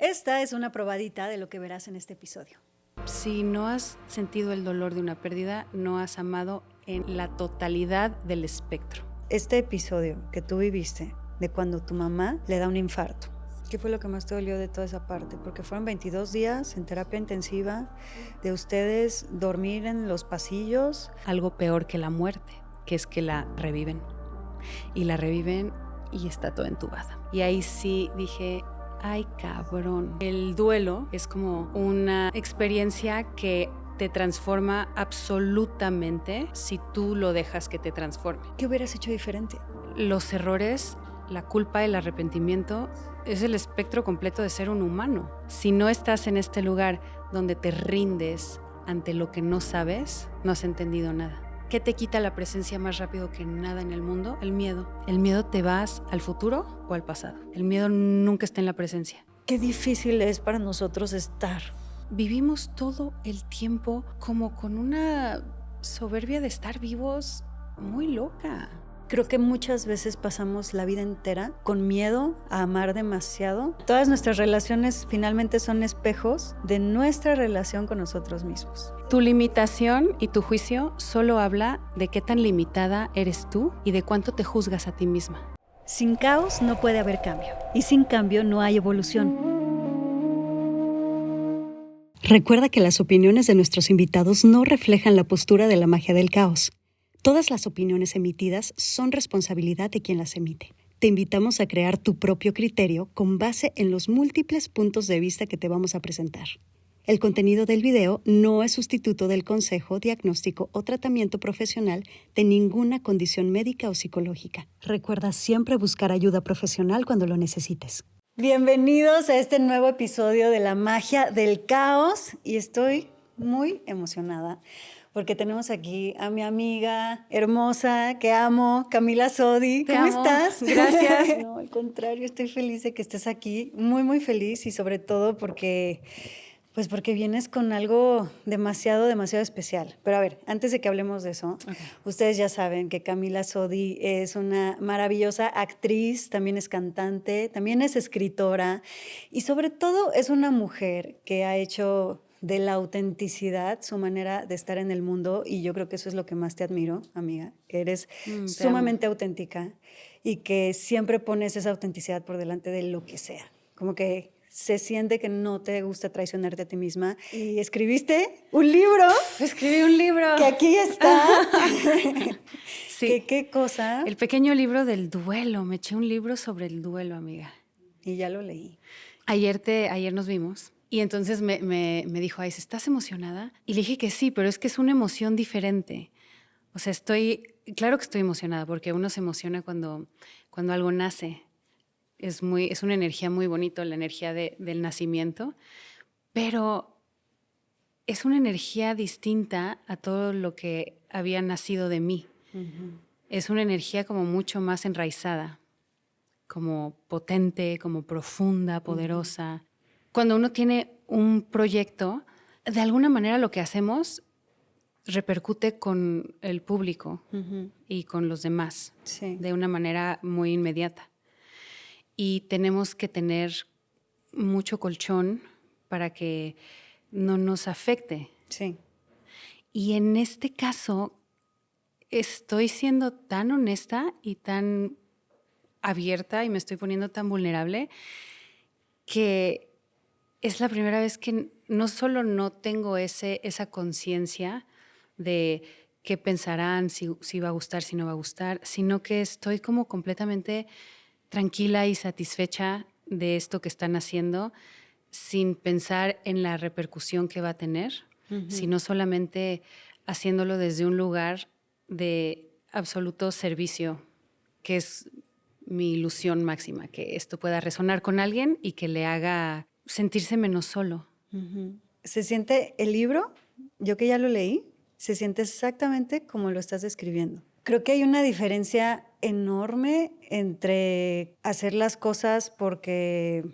Esta es una probadita de lo que verás en este episodio. Si no has sentido el dolor de una pérdida, no has amado en la totalidad del espectro. Este episodio que tú viviste de cuando tu mamá le da un infarto, ¿qué fue lo que más te dolió de toda esa parte? Porque fueron 22 días en terapia intensiva, de ustedes dormir en los pasillos. Algo peor que la muerte, que es que la reviven. Y la reviven y está toda entubada. Y ahí sí dije, ay cabrón. El duelo es como una experiencia que te transforma absolutamente si tú lo dejas que te transforme. ¿Qué hubieras hecho diferente? Los errores, la culpa, el arrepentimiento es el espectro completo de ser un humano. Si no estás en este lugar donde te rindes ante lo que no sabes, no has entendido nada. ¿Qué te quita la presencia más rápido que nada en el mundo? El miedo. El miedo te vas al futuro o al pasado. El miedo nunca está en la presencia. Qué difícil es para nosotros estar. Vivimos todo el tiempo como con una soberbia de estar vivos muy loca. Creo que muchas veces pasamos la vida entera con miedo a amar demasiado. Todas nuestras relaciones finalmente son espejos de nuestra relación con nosotros mismos. Tu limitación y tu juicio solo habla de qué tan limitada eres tú y de cuánto te juzgas a ti misma. Sin caos no puede haber cambio, y sin cambio no hay evolución. Recuerda que las opiniones de nuestros invitados no reflejan la postura de la magia del caos. Todas las opiniones emitidas son responsabilidad de quien las emite. Te invitamos a crear tu propio criterio con base en los múltiples puntos de vista que te vamos a presentar. El contenido del video no es sustituto del consejo, diagnóstico o tratamiento profesional de ninguna condición médica o psicológica. Recuerda siempre buscar ayuda profesional cuando lo necesites. Bienvenidos a este nuevo episodio de La Magia del Caos, y estoy muy emocionada porque tenemos aquí a mi amiga hermosa que amo, Camila Sodi. ¿Cómo estás? Gracias. No, al contrario, estoy feliz de que estés aquí, muy, muy feliz, y sobre todo porque vienes con algo demasiado, demasiado especial. Pero a ver, antes de que hablemos de eso, ustedes ya saben que Camila Sodi es una maravillosa actriz, también es cantante, también es escritora, y sobre todo es una mujer que ha hecho de la autenticidad su manera de estar en el mundo, y yo creo que eso es lo que más te admiro, amiga, que eres sumamente auténtica y que siempre pones esa autenticidad por delante de lo que sea. Como que se siente que no te gusta traicionarte a ti misma. Y escribiste un libro. Escribí un libro. Que aquí está. Sí. ¿Qué cosa? El pequeño libro del duelo. Me eché un libro sobre el duelo, amiga. Y ya lo leí. Ayer nos vimos y entonces me dijo, Ais, ¿estás emocionada? Y le dije que sí, pero es que es una emoción diferente. O sea, claro que estoy emocionada porque uno se emociona cuando algo nace. Es una energía muy bonita, la energía del nacimiento, pero es una energía distinta a todo lo que había nacido de mí. Uh-huh. Es una energía como mucho más enraizada, como potente, como profunda, poderosa. Uh-huh. Cuando uno tiene un proyecto, de alguna manera lo que hacemos repercute con el público uh-huh. y con los demás, sí, de una manera muy inmediata. Y tenemos que tener mucho colchón para que no nos afecte. Sí. Y en este caso estoy siendo tan honesta y tan abierta y me estoy poniendo tan vulnerable que es la primera vez que no solo no tengo esa conciencia de qué pensarán, si va a gustar, si no va a gustar, sino que estoy como completamente tranquila y satisfecha de esto que están haciendo, sin pensar en la repercusión que va a tener, uh-huh. sino solamente haciéndolo desde un lugar de absoluto servicio, que es mi ilusión máxima, que esto pueda resonar con alguien y que le haga sentirse menos solo. Uh-huh. ¿Se siente el libro? Yo que ya lo leí, se siente exactamente como lo estás describiendo. Creo que hay una diferencia enorme entre hacer las cosas porque,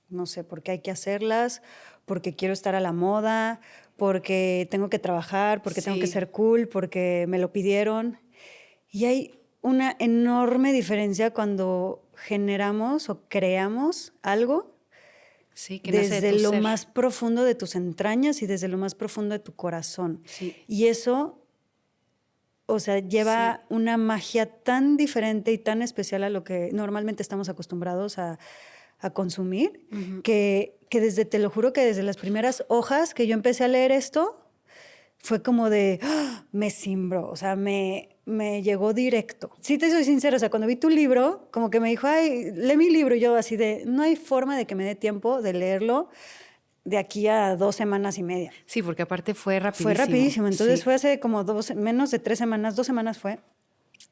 no sé, porque hay que hacerlas, porque quiero estar a la moda, porque tengo que trabajar, porque tengo que ser cool, porque me lo pidieron. Y hay una enorme diferencia cuando generamos o creamos algo Sí, que nace de desde tu lo ser. más profundo de tus entrañas y desde lo más profundo de tu corazón. Sí. Y eso, o sea, lleva una magia tan diferente y tan especial a lo que normalmente estamos acostumbrados a consumir, que desde, te lo juro que desde las primeras hojas que yo empecé a leer esto, fue como de, ¡ah! Me cimbró, o sea, me llegó directo. Sí te soy sincera, o sea, cuando vi tu libro, como que me dijo, ay, lee mi libro, y yo así de, no hay forma de que me dé tiempo de leerlo de aquí a 2 semanas y media. Sí, porque aparte fue rapidísimo. Fue rapidísimo, entonces Sí. fue hace como menos de 3 semanas, 2 semanas fue.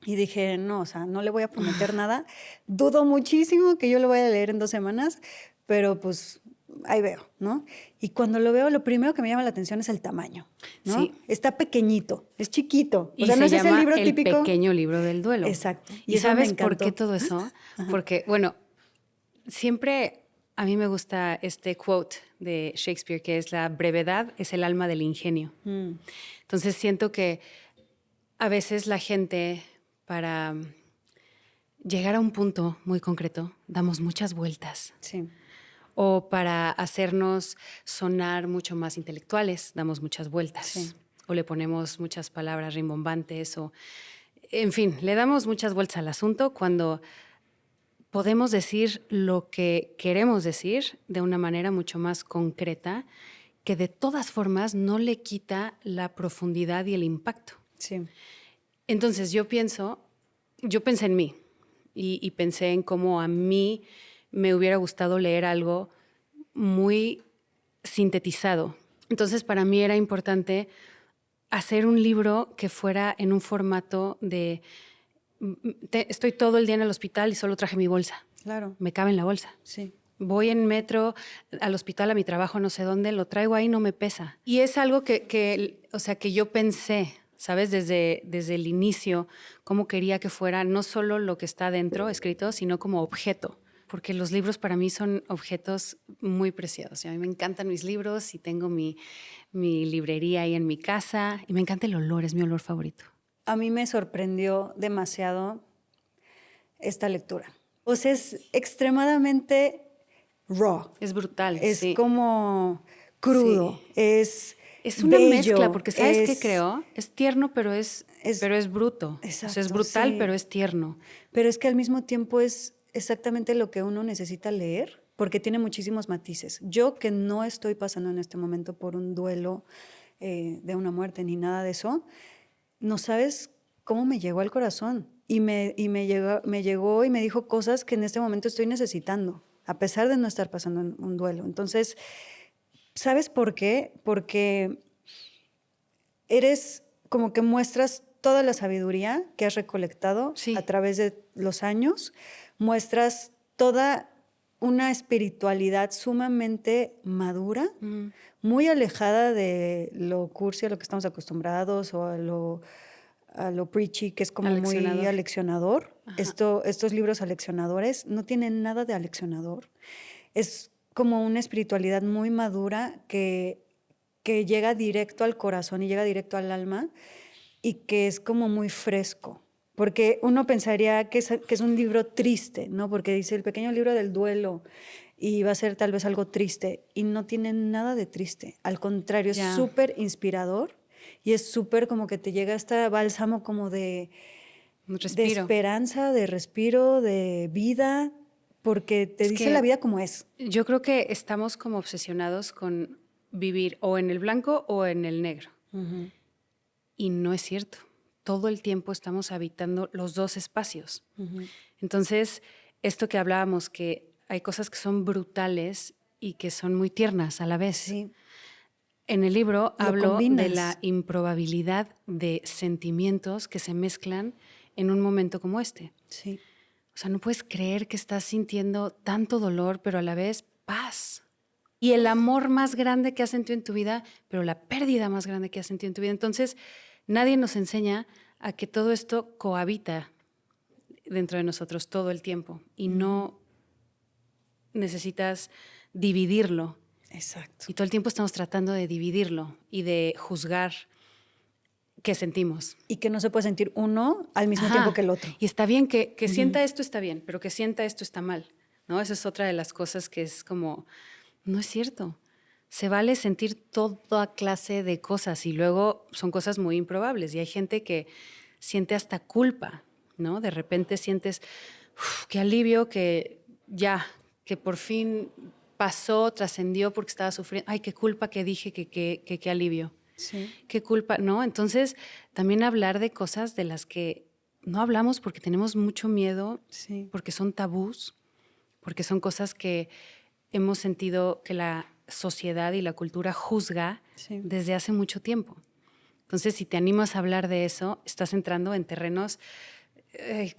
Y dije, no, o sea, no le voy a prometer nada. Dudo muchísimo que yo lo vaya a leer en 2 semanas, pero pues ahí veo, ¿no? Y cuando lo veo, lo primero que me llama la atención es el tamaño, ¿no? Sí. Está pequeñito, es chiquito. Y o sea, no se es ese llama libro El típico. pequeño libro del duelo. Exacto. ¿Y eso me sabes por encantó. qué todo eso? Porque, bueno, siempre a mí me gusta este quote de Shakespeare, que es la brevedad es el alma del ingenio. Entonces siento que a veces la gente, para llegar a un punto muy concreto, damos muchas vueltas. Sí. O para hacernos sonar mucho más intelectuales, damos muchas vueltas. Sí. O le ponemos muchas palabras rimbombantes. O, en fin, le damos muchas vueltas al asunto cuando podemos decir lo que queremos decir de una manera mucho más concreta, que de todas formas no le quita la profundidad y el impacto. Sí. Entonces yo pensé en mí y pensé en cómo a mí me hubiera gustado leer algo muy sintetizado. Entonces para mí era importante hacer un libro que fuera en un formato de estoy todo el día en el hospital y solo traje mi bolsa. Claro. Me cabe en la bolsa. Sí. Voy en metro al hospital, a mi trabajo, no sé dónde, lo traigo ahí, no me pesa. Y es algo o sea, que yo pensé, ¿sabes? Desde el inicio, cómo quería que fuera no solo lo que está dentro escrito, sino como objeto. Porque los libros para mí son objetos muy preciados. Y a mí me encantan mis libros y tengo mi librería ahí en mi casa. Y me encanta el olor, es mi olor favorito. A mí me sorprendió demasiado esta lectura. O sea, es extremadamente raw. Es brutal, Es sí. como crudo. Sí. Es una bello, mezcla, porque ¿sabes qué creo? Es tierno, pero es bruto. Exacto, o sea, es brutal, sí. pero es tierno. Pero es que al mismo tiempo es exactamente lo que uno necesita leer, porque tiene muchísimos matices. Yo que no estoy pasando en este momento por un duelo de una muerte ni nada de eso, no sabes cómo me llegó al corazón. Y me llegó y me dijo cosas que en este momento estoy necesitando, a pesar de no estar pasando un duelo. Entonces, ¿sabes por qué? Porque eres como que muestras toda la sabiduría que has recolectado a través de los años, muestras toda una espiritualidad sumamente madura, muy alejada de lo cursi a lo que estamos acostumbrados o a lo preachy, que es como muy aleccionador. Estos libros aleccionadores no tienen nada de aleccionador. Es como una espiritualidad muy madura que llega directo al corazón y llega directo al alma y que es como muy fresco. Porque uno pensaría que es un libro triste, ¿no? Porque dice el pequeño libro del duelo y va a ser tal vez algo triste. Y no tiene nada de triste. Al contrario, es súper inspirador y es súper como que te llega este bálsamo como de esperanza, de respiro, de vida, porque te dice la vida como es. Yo creo que estamos como obsesionados con vivir o en el blanco o en el negro. Y no es cierto. Todo el tiempo estamos habitando los dos espacios. Entonces, esto que hablábamos, que hay cosas que son brutales y que son muy tiernas a la vez. Sí. En el libro hablo de la improbabilidad de sentimientos que se mezclan en un momento como este. Sí. O sea, no puedes creer que estás sintiendo tanto dolor, pero a la vez paz. Y el amor más grande que has sentido en tu vida, pero la pérdida más grande que has sentido en tu vida. Entonces, nadie nos enseña a que todo esto cohabita dentro de nosotros todo el tiempo y no necesitas dividirlo. Exacto. Y todo el tiempo estamos tratando de dividirlo y de juzgar qué sentimos. Y que no se puede sentir uno al mismo tiempo que el otro. Y está bien que sienta esto está bien, pero que sienta esto está mal, ¿no? Esa es otra de las cosas que es como No es cierto. Se vale sentir toda clase de cosas y luego son cosas muy improbables. Y hay gente que siente hasta culpa, ¿no? De repente sientes, qué alivio que ya, que por fin pasó, trascendió porque estaba sufriendo. Ay, qué culpa que dije, qué alivio. Sí. Qué culpa, ¿no? Entonces, también hablar de cosas de las que no hablamos porque tenemos mucho miedo, Sí. porque son tabús, porque son cosas que hemos sentido que la sociedad y la cultura juzga Sí. desde hace mucho tiempo. Entonces, si te animas a hablar de eso, estás entrando en terrenos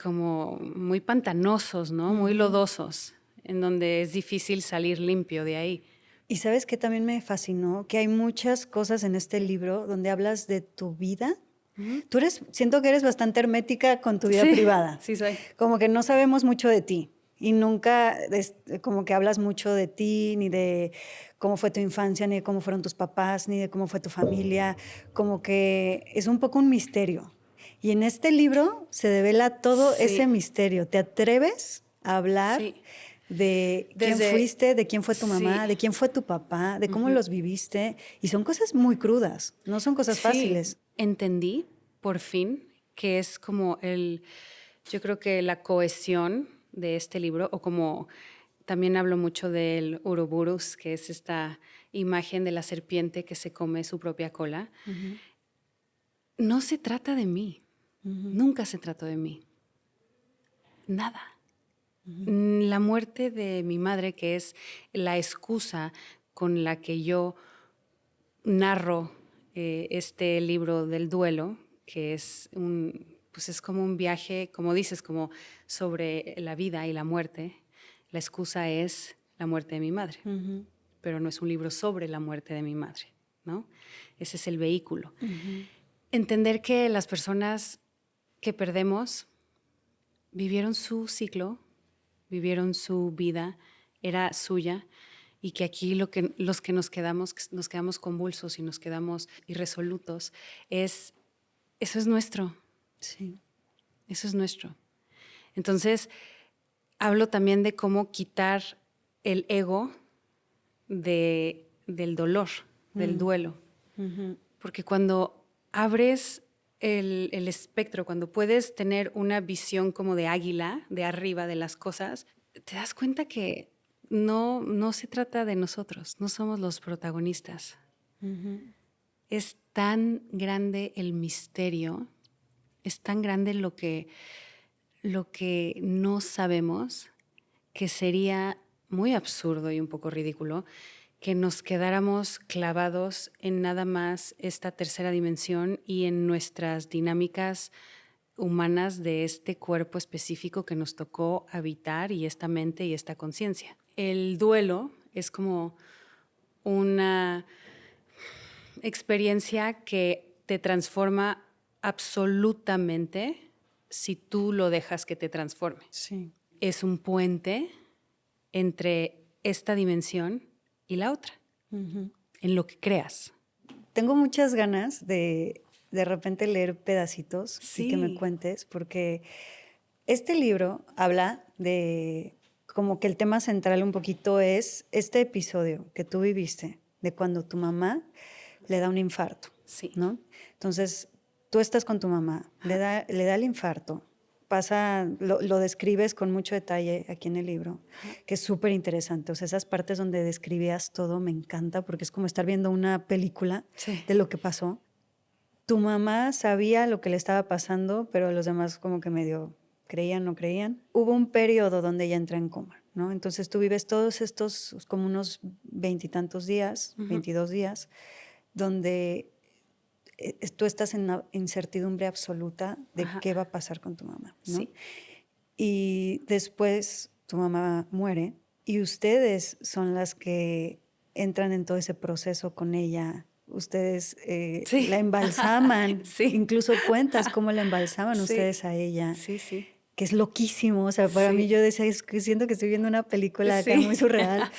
como muy pantanosos, ¿no? Muy lodosos, en donde es difícil salir limpio de ahí. Y sabes que también me fascinó que hay muchas cosas en este libro donde hablas de tu vida. Tú siento que eres bastante hermética con tu vida Sí, privada. sí soy. Como que no sabemos mucho de ti y nunca como que hablas mucho de ti, ni de cómo fue tu infancia, ni de cómo fueron tus papás, ni de cómo fue tu familia. Como que es un poco un misterio. Y en este libro se devela todo Sí. ese misterio. ¿Te atreves a hablar Sí. de quién Desde- fuiste, de quién fue tu mamá, Sí. de quién fue tu papá, de cómo los viviste? Y son cosas muy crudas, no son cosas fáciles. Entendí por fin que es como yo creo que la cohesión de este libro, o como también hablo mucho del Ouroboros, que es esta imagen de la serpiente que se come su propia cola. No se trata de mí, nunca se trató de mí, nada. La muerte de mi madre, que es la excusa con la que yo narro este libro del duelo, que es pues es como un viaje, como dices, como sobre la vida y la muerte. La excusa es la muerte de mi madre, pero no es un libro sobre la muerte de mi madre, ¿no? Ese es el vehículo. Entender que las personas que perdemos vivieron su ciclo, vivieron su vida, era suya, y que aquí los que nos quedamos convulsos y nos quedamos irresolutos, eso es nuestro, Sí. eso es nuestro. Entonces, hablo también de cómo quitar el ego del dolor, del duelo. Porque cuando abres el espectro, cuando puedes tener una visión como de águila, de arriba de las cosas, te das cuenta que no se trata de nosotros, no somos los protagonistas. Es tan grande el misterio, es tan grande lo que no sabemos, que sería muy absurdo y un poco ridículo que nos quedáramos clavados en nada más esta tercera dimensión y en nuestras dinámicas humanas de este cuerpo específico que nos tocó habitar, y esta mente y esta conciencia. El duelo es como una experiencia que te transforma absolutamente si tú lo dejas que te transforme. Sí. Es un puente entre esta dimensión y la otra, en lo que creas. Tengo muchas ganas de repente leer pedacitos y que me Sí. cuentes, porque este libro habla de como que el tema central un poquito es este episodio que tú viviste de cuando tu mamá le da un infarto, Sí. ¿no? Entonces, tú estás con tu mamá, le da el infarto, lo describes con mucho detalle aquí en el libro, que es súper interesante. O sea, esas partes donde describías todo me encanta porque es como estar viendo una película Sí. de lo que pasó. Tu mamá sabía lo que le estaba pasando, pero los demás como que medio creían, no creían. Hubo un periodo donde ella entra en coma, ¿no? Entonces tú vives todos estos como unos 20 y tantos días, 22 días, donde tú estás en una incertidumbre absoluta de qué va a pasar con tu mamá, ¿no? Sí. Y después tu mamá muere y ustedes son las que entran en todo ese proceso con ella. Ustedes Sí. la embalsaman, Sí. incluso cuentas cómo la embalsaman Sí. ustedes a ella. Sí, sí. Que es loquísimo, o sea, para Sí. mí yo decía, es que siento que estoy viendo una película acá Sí. muy surreal.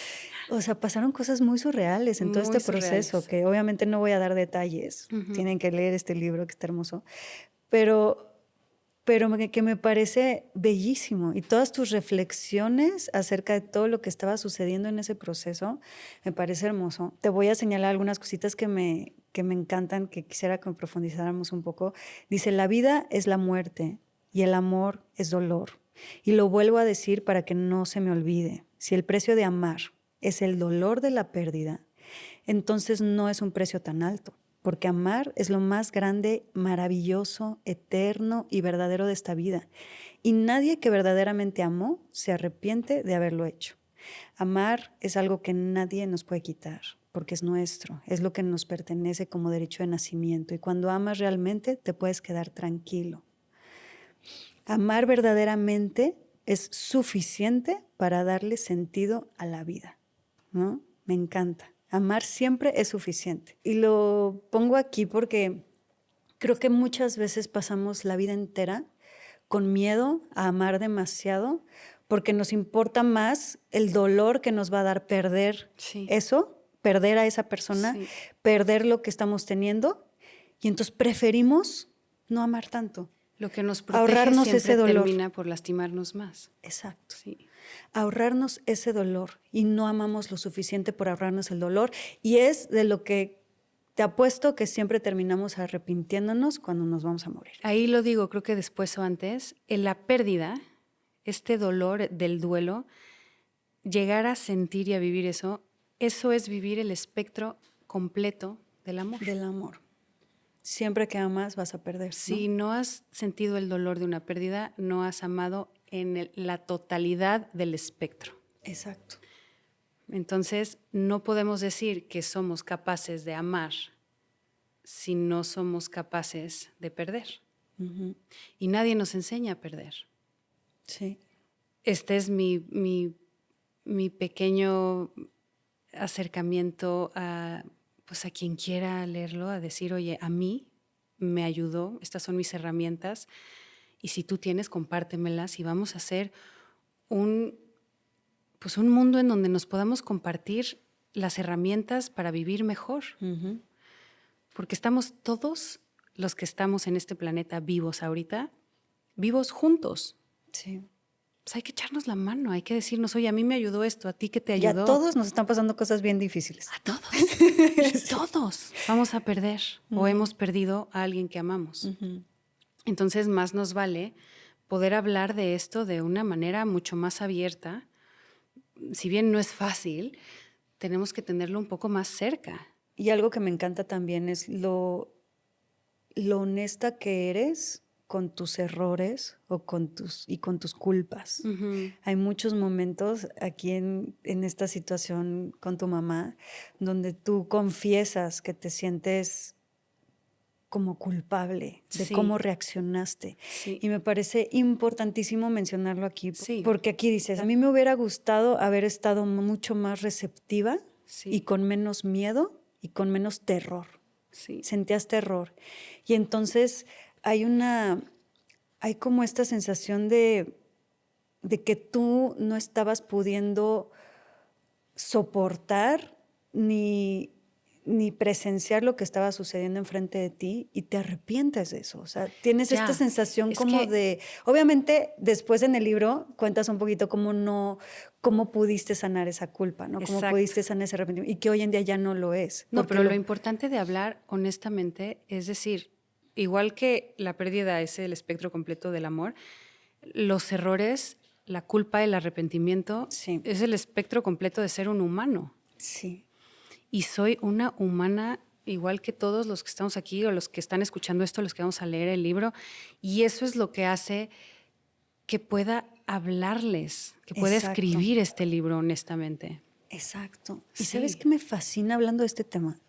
O sea, pasaron cosas muy surreales en todo Muy este proceso, surreales. que obviamente no voy a dar detalles, tienen que leer este libro que está hermoso, pero pero que me parece bellísimo. Y todas tus reflexiones acerca de todo lo que estaba sucediendo en ese proceso, me parece hermoso. Te voy a señalar algunas cositas que me encantan, que quisiera que profundizáramos un poco. Dice, la vida es la muerte y el amor es dolor. Y lo vuelvo a decir para que no se me olvide. Si el precio de amar es el dolor de la pérdida, entonces no es un precio tan alto. Porque amar es lo más grande, maravilloso, eterno y verdadero de esta vida. Y nadie que verdaderamente amó se arrepiente de haberlo hecho. Amar es algo que nadie nos puede quitar, porque es nuestro, es lo que nos pertenece como derecho de nacimiento. Y cuando amas realmente, te puedes quedar tranquilo. Amar verdaderamente es suficiente para darle sentido a la vida, ¿no? Me encanta. Amar siempre es suficiente. Y lo pongo aquí porque creo que muchas veces pasamos la vida entera con miedo a amar demasiado porque nos importa más el dolor que nos va a dar perder eso, perder a esa persona, perder lo que estamos teniendo. Y entonces preferimos no amar tanto. Lo que nos protege ahorrarnos siempre ese dolor. termina por lastimarnos más. Exacto. Sí. Ahorrarnos ese dolor y no amamos lo suficiente por ahorrarnos el dolor y es de lo que te apuesto que siempre terminamos arrepintiéndonos cuando nos vamos a morir. Ahí lo digo, creo que después o antes, en la pérdida, este dolor del duelo, llegar a sentir y a vivir eso es vivir el espectro completo del amor. Del amor. Siempre que amas vas a perder. Si no has sentido el dolor de una pérdida, no has amado en la totalidad del espectro. Exacto. Entonces, no podemos decir que somos capaces de amar si no somos capaces de perder. Uh-huh. Y nadie nos enseña a perder. Sí. Este es mi pequeño acercamiento a quien quiera leerlo, a decir, oye, a mí me ayudó, estas son mis herramientas, y si tú tienes, compártemelas y vamos a hacer un mundo en donde nos podamos compartir las herramientas para vivir mejor. Uh-huh. Porque estamos todos los que estamos en este planeta vivos ahorita, vivos juntos. Sí. Pues hay que echarnos la mano, hay que decirnos, oye, a mí me ayudó esto, a ti que te ayudó. Y a todos nos están pasando cosas bien difíciles. A todos. Y todos vamos a perder o hemos perdido a alguien que amamos. Uh-huh. Entonces, más nos vale poder hablar de esto de una manera mucho más abierta. Si bien no es fácil, tenemos que tenerlo un poco más cerca. Y algo que me encanta también es lo honesta que eres con tus errores o con tus culpas. Uh-huh. Hay muchos momentos aquí en esta situación con tu mamá donde tú confiesas que te sientes como culpable de cómo reaccionaste. Sí. Y me parece importantísimo mencionarlo aquí, Sí. porque aquí dices, a mí me hubiera gustado haber estado mucho más receptiva y con menos miedo y con menos terror. Sí. Sentías terror. Y entonces hay como esta sensación de que tú no estabas pudiendo soportar ni presenciar lo que estaba sucediendo enfrente de ti y te arrepientes de eso. O sea, tienes esta sensación como de... Obviamente, después en el libro cuentas un poquito cómo pudiste sanar esa culpa, ¿no? Cómo pudiste sanar ese arrepentimiento y que hoy en día ya no lo es. No, pero lo importante de hablar honestamente es decir, igual que la pérdida es el espectro completo del amor, los errores, la culpa, el arrepentimiento es el espectro completo de ser un humano. Sí. Y soy una humana igual que todos los que estamos aquí o los que están escuchando esto, los que vamos a leer el libro. Y eso es lo que hace que pueda hablarles, que pueda escribir este libro honestamente. Exacto. ¿Y sabes qué me fascina hablando de este tema?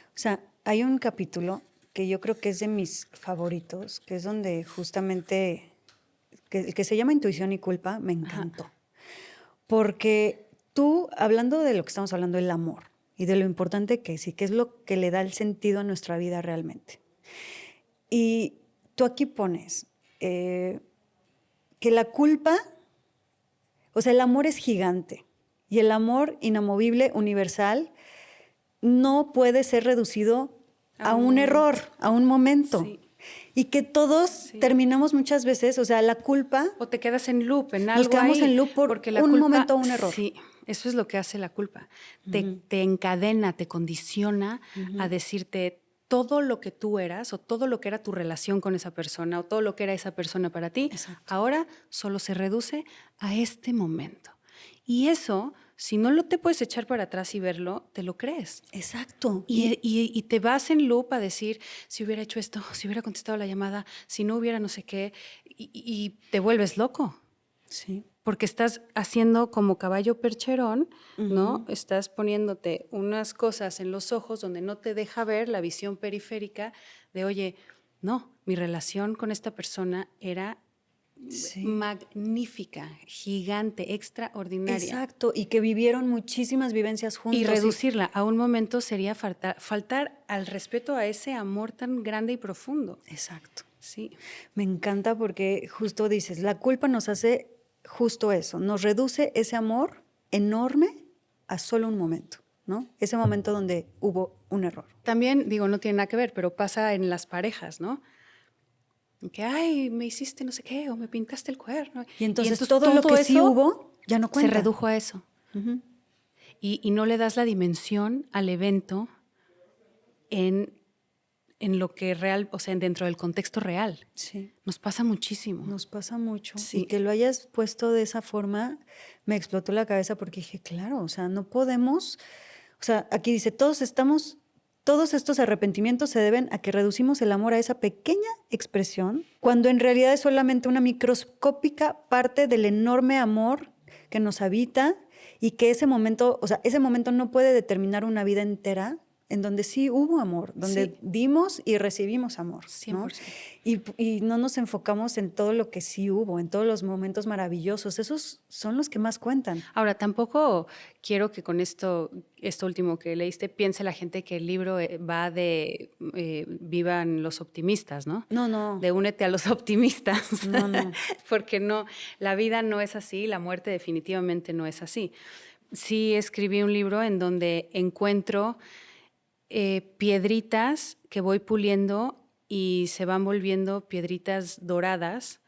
O sea, hay un capítulo que yo creo que es de mis favoritos, que es donde justamente, que se llama Intuición y Culpa, me encantó. Ajá. Porque tú, hablando de lo que estamos hablando, el amor, y de lo importante que es y qué es lo que le da el sentido a nuestra vida realmente. Y tú aquí pones que la culpa, o sea, el amor es gigante y el amor inamovible, universal, no puede ser reducido a un error, a un momento. Sí. Y que todos terminamos muchas veces, o sea, la culpa... O te quedas en loop, en algo. Nos quedamos ahí, en loop por porque la un culpa, momento o un error. Sí, eso es lo que hace la culpa. Te encadena, te condiciona a decirte todo lo que tú eras o todo lo que era tu relación con esa persona o todo lo que era esa persona para ti, ahora solo se reduce a este momento. Y eso, si no lo te puedes echar para atrás y verlo, te lo crees. Exacto. Y te vas en loop a decir, si hubiera hecho esto, si hubiera contestado la llamada, si no hubiera no sé qué, y te vuelves loco. Sí. Porque estás haciendo como caballo percherón, ¿no? Estás poniéndote unas cosas en los ojos donde no te deja ver la visión periférica de, oye, no, mi relación con esta persona era magnífica, gigante, extraordinaria. Exacto, y que vivieron muchísimas vivencias juntos. Y reducirla a un momento sería faltar al respeto a ese amor tan grande y profundo. Exacto. Sí. Me encanta porque justo dices, la culpa nos hace justo eso, nos reduce ese amor enorme a solo un momento, ¿no? Ese momento donde hubo un error. También, digo, no tiene nada que ver, pero pasa en las parejas, ¿no? Que, ay, me hiciste no sé qué, o me pintaste el cuerno. Y entonces todo lo que sí hubo ya no cuenta. Se redujo a eso. Y no le das la dimensión al evento en lo que real, o sea, dentro del contexto real. Sí. Nos pasa muchísimo. Nos pasa mucho. Sí. Y que lo hayas puesto de esa forma me explotó la cabeza porque dije, claro, o sea, no podemos, o sea, aquí dice, todos estos arrepentimientos se deben a que reducimos el amor a esa pequeña expresión, cuando en realidad es solamente una microscópica parte del enorme amor que nos habita y que ese momento, o sea, ese momento no puede determinar una vida entera en donde sí hubo amor, donde dimos y recibimos amor, ¿no? 100%. Y no nos enfocamos en todo lo que sí hubo, en todos los momentos maravillosos. Esos son los que más cuentan. Ahora, tampoco quiero que con esto último que leíste, piense la gente que el libro va de vivan los optimistas, ¿no? No, no. De únete a los optimistas. No, no. Porque no, la vida no es así, la muerte definitivamente no es así. Sí escribí un libro en donde encuentro piedritas que voy puliendo y se van volviendo piedritas doradas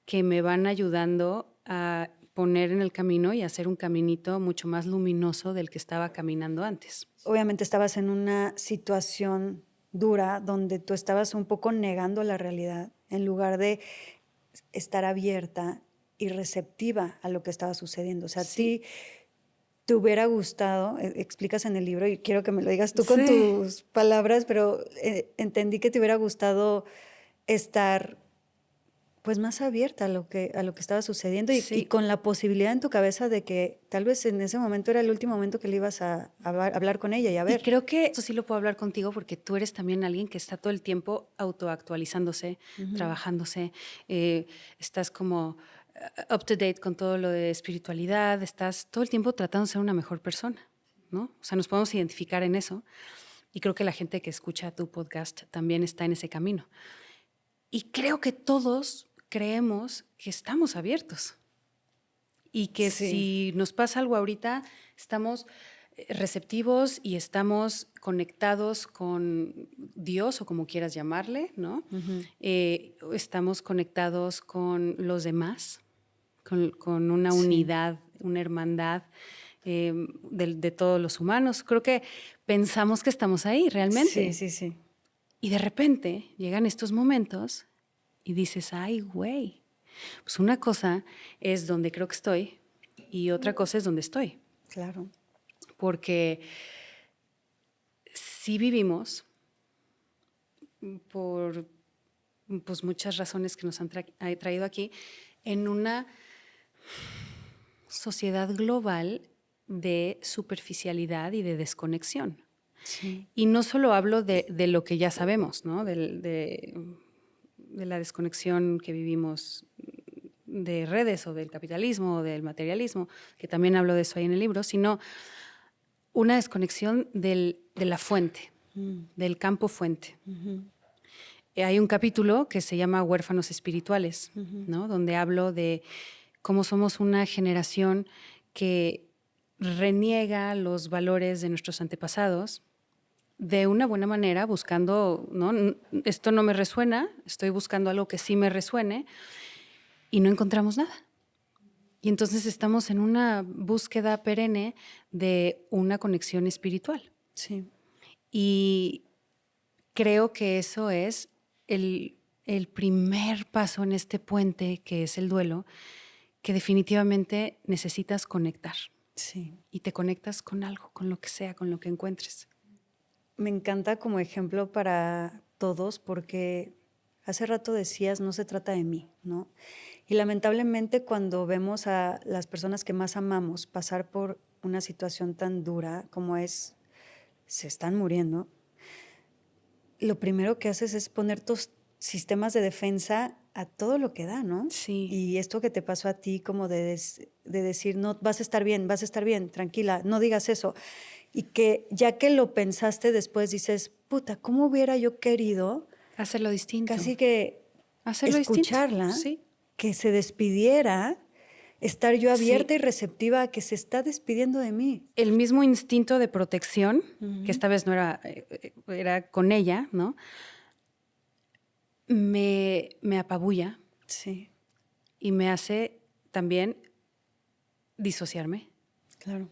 que me van ayudando a poner en el camino y hacer un caminito mucho más luminoso del que estaba caminando antes. Obviamente estabas en una situación dura donde tú estabas un poco negando la realidad en lugar de estar abierta y receptiva a lo que estaba sucediendo. O sea, a ti te hubiera gustado, explicas en el libro y quiero que me lo digas tú con tus palabras, pero entendí que te hubiera gustado estar pues más abierta a lo que estaba sucediendo y con la posibilidad en tu cabeza de que tal vez en ese momento era el último momento que le ibas a hablar con ella y a ver. Y creo que eso sí lo puedo hablar contigo porque tú eres también alguien que está todo el tiempo autoactualizándose, trabajándose, estás como up to date con todo lo de espiritualidad, estás todo el tiempo tratando de ser una mejor persona, ¿no? O sea, nos podemos identificar en eso y creo que la gente que escucha tu podcast también está en ese camino. Y creo que todos creemos que estamos abiertos y que si nos pasa algo ahorita, estamos receptivos y estamos conectados con Dios o como quieras llamarle, ¿no? Estamos conectados con los demás, con una unidad, una hermandad de todos los humanos. Creo que pensamos que estamos ahí realmente. Sí. Y de repente llegan estos momentos y dices, ay, güey. Pues una cosa es donde creo que estoy y otra cosa es donde estoy. Claro. Porque sí vivimos por pues, muchas razones que nos han traído aquí en una sociedad global de superficialidad y de desconexión. Sí. Y no solo hablo de lo que ya sabemos, ¿no? De la desconexión que vivimos de redes o del capitalismo o del materialismo, que también hablo de eso ahí en el libro, sino una desconexión de la fuente, del campo fuente. Hay un capítulo que se llama Huérfanos Espirituales, ¿no? Donde hablo de cómo somos una generación que reniega los valores de nuestros antepasados de una buena manera, buscando, ¿no? Esto no me resuena, estoy buscando algo que sí me resuene y no encontramos nada. Y entonces estamos en una búsqueda perenne de una conexión espiritual. Sí. Y creo que eso es el primer paso en este puente que es el duelo, que definitivamente necesitas conectar. Sí. Y te conectas con algo, con lo que sea, con lo que encuentres. Me encanta como ejemplo para todos porque hace rato decías, no se trata de mí, ¿no? Y lamentablemente cuando vemos a las personas que más amamos pasar por una situación tan dura como es, se están muriendo, lo primero que haces es poner tus sistemas de defensa a todo lo que da, ¿no? Sí. Y esto que te pasó a ti como de decir, no, vas a estar bien, tranquila, no digas eso. Y que ya que lo pensaste después dices, puta, ¿cómo hubiera yo querido Hacerlo distinto. casi que Hacerlo escucharla, distinto. Sí. que se despidiera, estar yo abierta Sí. y receptiva a que se está despidiendo de mí? El mismo instinto de protección, Ujú. que esta vez no era, era con ella, ¿no? Me apabulla Sí, y me hace también disociarme. claro.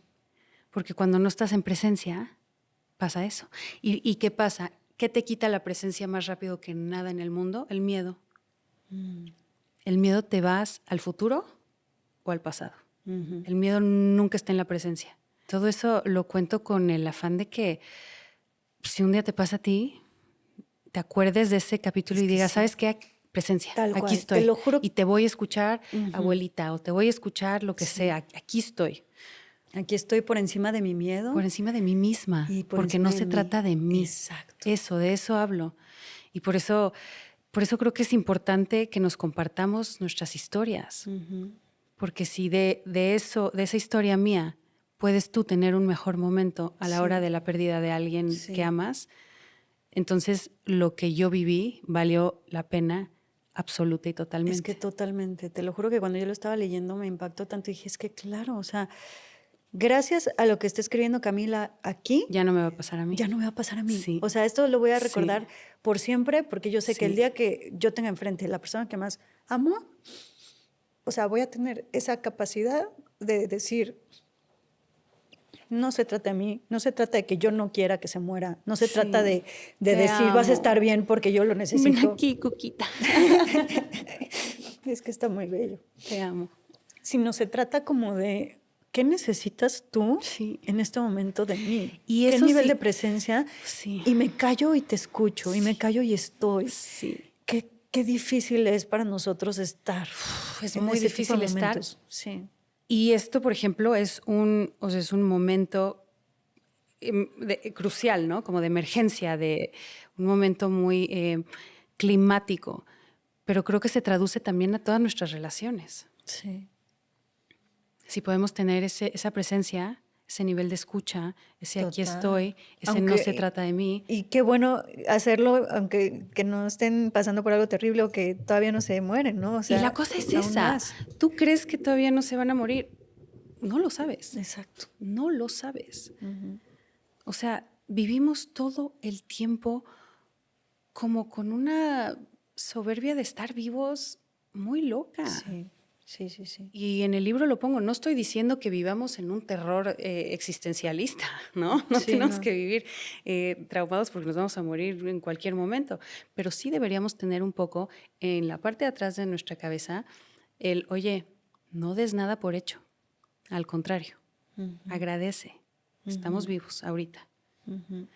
Porque cuando no estás en presencia, pasa eso. ¿Y qué pasa? ¿Qué te quita la presencia más rápido que nada en el mundo? El miedo. El miedo te vas al futuro o al pasado. Ujú. El miedo nunca está en la presencia. Todo eso lo cuento con el afán de que si un día te pasa a ti, te acuerdes de ese capítulo Es y que digas, sí. ¿sabes qué? Presencia, Tal aquí cual, estoy. te lo juro. Y te voy a escuchar, Ujú. abuelita, o te voy a escuchar lo que Sí. sea, aquí estoy. Aquí estoy por encima de mi miedo. Por encima de mí misma, Y por porque encima no de se mí. trata de mí. Exacto. De eso hablo. Y por eso creo que es importante que nos compartamos nuestras historias. Ujú. Porque si de esa historia mía, puedes tú tener un mejor momento a la Sí. hora de la pérdida de alguien Sí. que amas, entonces lo que yo viví valió la pena absoluta y totalmente. Es que totalmente, te lo juro que cuando yo lo estaba leyendo me impactó tanto y dije, es que claro, o sea, gracias a lo que está escribiendo Camila aquí, Ya no me va a pasar a mí. ya no me va a pasar a mí. Sí. O sea, esto lo voy a Sí. recordar por siempre porque yo sé que el Sí. día que yo tenga enfrente la persona que más amo, o sea, voy a tener esa capacidad de decir, no se trata de mí, no se trata de que yo no quiera que se muera, no se Sí. trata de Te decir, vas a amo. estar bien porque yo lo Ven necesito. aquí, Cuquita. Es que está muy bello. Te amo. Sino se trata como de, ¿qué necesitas tú Sí. en este momento de mí? Y ¿Qué eso nivel sí. de presencia? Sí. Y me callo y te escucho, y me callo y estoy. Sí. Qué difícil es para nosotros estar Es en muy ese tipo difícil de estar. momentos. Sí. Y esto, por ejemplo, es un momento crucial, ¿no? Como de emergencia, de un momento muy climático, pero creo que se traduce también a todas nuestras relaciones. Sí. Si podemos tener esa presencia, ese nivel de escucha, ese aquí Total. estoy, ese no se trata de mí. Y qué bueno hacerlo, aunque que no estén pasando por algo terrible o que todavía no se mueren, ¿no? O sea, y la cosa es aún esa. más. ¿Tú crees que todavía no se van a morir? No lo sabes. Exacto. No lo sabes. Ujú. O sea, vivimos todo el tiempo como con una soberbia de estar vivos muy loca. Sí, sí, sí, sí. Y en el libro lo pongo, no estoy diciendo que vivamos en un terror existencialista, ¿no? No Sí, tenemos no. que vivir traumados porque nos vamos a morir en cualquier momento, pero sí deberíamos tener un poco en la parte de atrás de nuestra cabeza el, oye, no des nada por hecho, al contrario, agradece, estamos vivos ahorita. Ujú.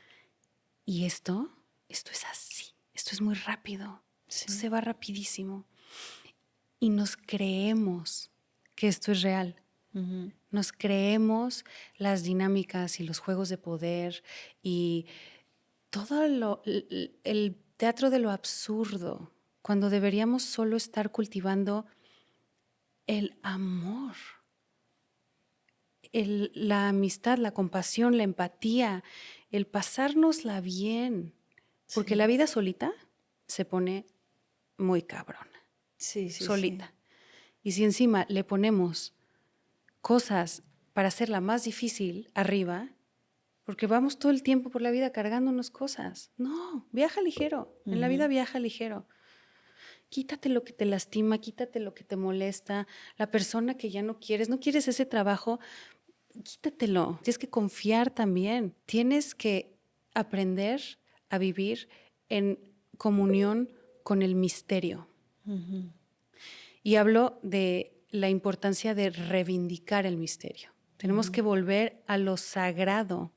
Y esto es así, esto es muy rápido, esto Sí. se va rapidísimo. Y nos creemos que esto es real. Ujú. Nos creemos las dinámicas y los juegos de poder y todo el teatro de lo absurdo, cuando deberíamos solo estar cultivando el amor, la amistad, la compasión, la empatía, el pasárnosla bien, porque Sí. la vida solita se pone muy cabrona. Sí, sí, solita. sí. Y si encima le ponemos cosas para hacerla más difícil arriba, porque vamos todo el tiempo por la vida cargándonos cosas. No, viaja ligero. En la vida viaja ligero. Quítate lo que te lastima, quítate lo que te molesta, la persona que ya no quieres ese trabajo, quítatelo. Tienes que confiar también. Tienes que aprender a vivir en comunión con el misterio. Y hablo de la importancia de reivindicar el misterio. Tenemos que volver a lo sagrado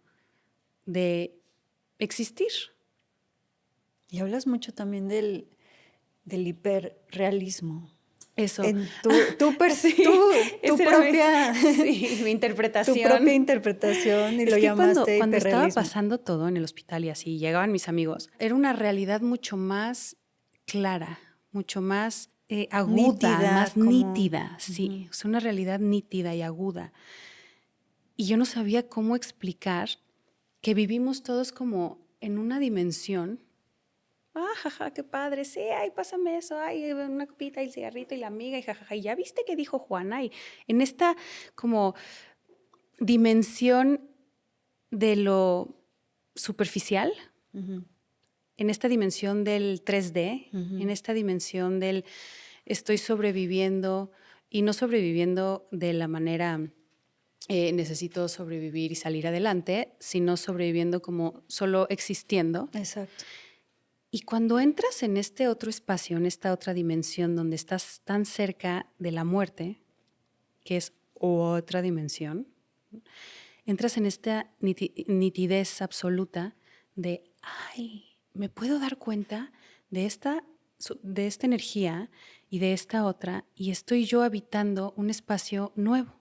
de existir. Y hablas mucho también del hiperrealismo. Eso. En Sí, tu esa era propia, mi interpretación. tu propia interpretación y Es lo que llamaste cuando estaba hiperrealismo. pasando todo en el hospital y así, llegaban mis amigos, era una realidad mucho más clara, mucho más aguda, Nítida, más como- nítida, sí. O sea, una realidad nítida y aguda. Y yo no sabía cómo explicar que vivimos todos como en una dimensión. Jaja, qué padre, sí, ay, pásame eso, ay, una copita y el cigarrito y la amiga y jajaja. Y ya viste qué dijo Juana. Y en esta como dimensión de lo superficial, en esta dimensión del 3D, en esta dimensión del estoy sobreviviendo y no sobreviviendo de la manera necesito sobrevivir y salir adelante, sino sobreviviendo como solo existiendo. Exacto. Y cuando entras en este otro espacio, en esta otra dimensión donde estás tan cerca de la muerte, que es otra dimensión, entras en esta nitidez absoluta de, ay, me puedo dar cuenta de esta energía y de esta otra, y estoy yo habitando un espacio nuevo.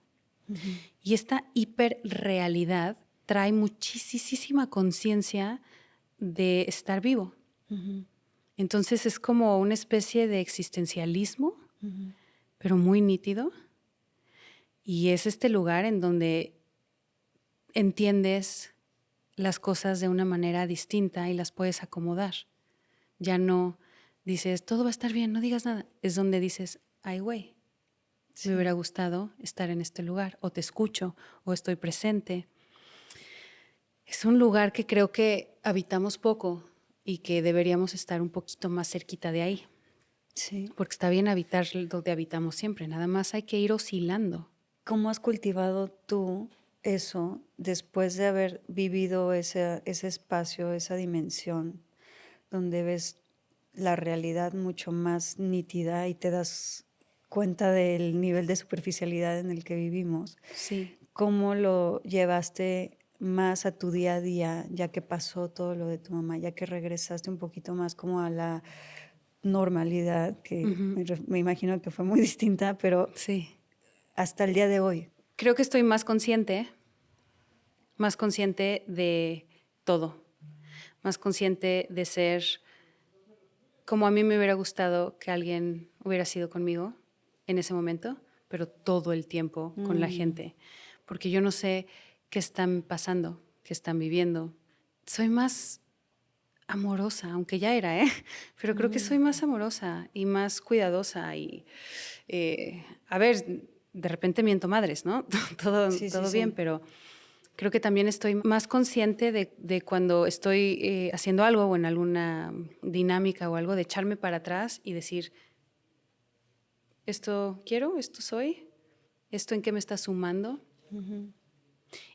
Y esta hiperrealidad trae muchísima conciencia de estar vivo. Entonces es como una especie de existencialismo, pero muy nítido. Y es este lugar en donde entiendes las cosas de una manera distinta y las puedes acomodar. Ya no dices, todo va a estar bien, no digas nada. Es donde dices, ay, güey, me hubiera gustado estar en este lugar, o te escucho, o estoy presente. Es un lugar que creo que habitamos poco y que deberíamos estar un poquito más cerquita de ahí. Sí. Porque está bien habitar donde habitamos siempre, nada más hay que ir oscilando. ¿Cómo has cultivado tú eso después de haber vivido ese espacio, esa dimensión, donde ves la realidad mucho más nítida y te das cuenta del nivel de superficialidad en el que vivimos? Sí. ¿Cómo lo llevaste más a tu día a día, ya que pasó todo lo de tu mamá, ya que regresaste un poquito más como a la normalidad, que me imagino que fue muy distinta, pero Sí. hasta el día de hoy? Creo que estoy más consciente de todo, más consciente de ser como a mí me hubiera gustado que alguien hubiera sido conmigo en ese momento, pero todo el tiempo con la gente, porque yo no sé qué están pasando, qué están viviendo. Soy más amorosa, aunque ya era, pero creo que soy más amorosa y más cuidadosa y, a ver, de repente miento madres, ¿no? todo Sí, bien, sí. pero creo que también estoy más consciente de cuando estoy haciendo algo o en alguna dinámica o algo, de echarme para atrás y decir, esto quiero, esto soy, esto en qué me está sumando.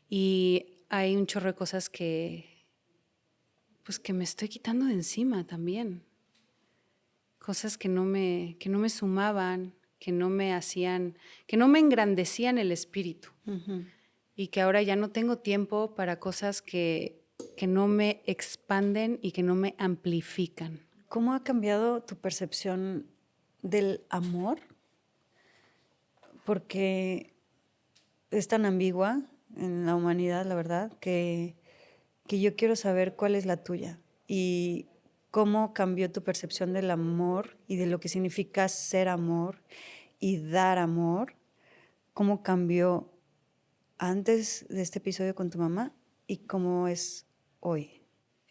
Y hay un chorro de cosas pues que me estoy quitando de encima también. Cosas que no me sumaban, que no me hacían, que no me engrandecían el espíritu. Y que ahora ya no tengo tiempo para cosas que no me expanden y que no me amplifican. ¿Cómo ha cambiado tu percepción del amor? Porque es tan ambigua en la humanidad, la verdad, que yo quiero saber cuál es la tuya y cómo cambió tu percepción del amor y de lo que significa ser amor y dar amor, cómo cambió antes de este episodio con tu mamá y cómo es hoy.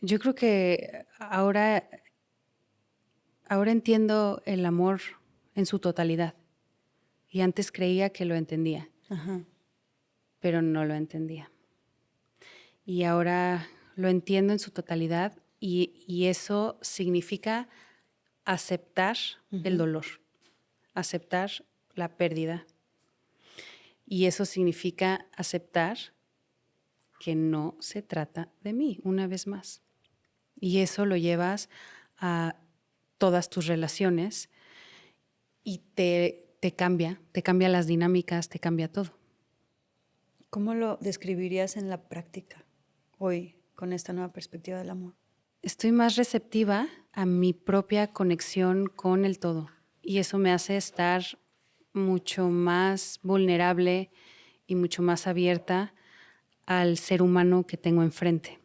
Yo creo que ahora entiendo el amor en su totalidad. Y antes creía que lo entendía, Ajá. pero no lo entendía. y ahora lo entiendo en su totalidad y eso significa aceptar el dolor, aceptar la pérdida. Y eso significa aceptar que no se trata de mí, una vez más. Y eso lo llevas a todas tus relaciones y te cambia las dinámicas, te cambia todo. ¿Cómo lo describirías en la práctica hoy con esta nueva perspectiva del amor? Estoy más receptiva a mi propia conexión con el todo y eso me hace estar mucho más vulnerable y mucho más abierta al ser humano que tengo enfrente.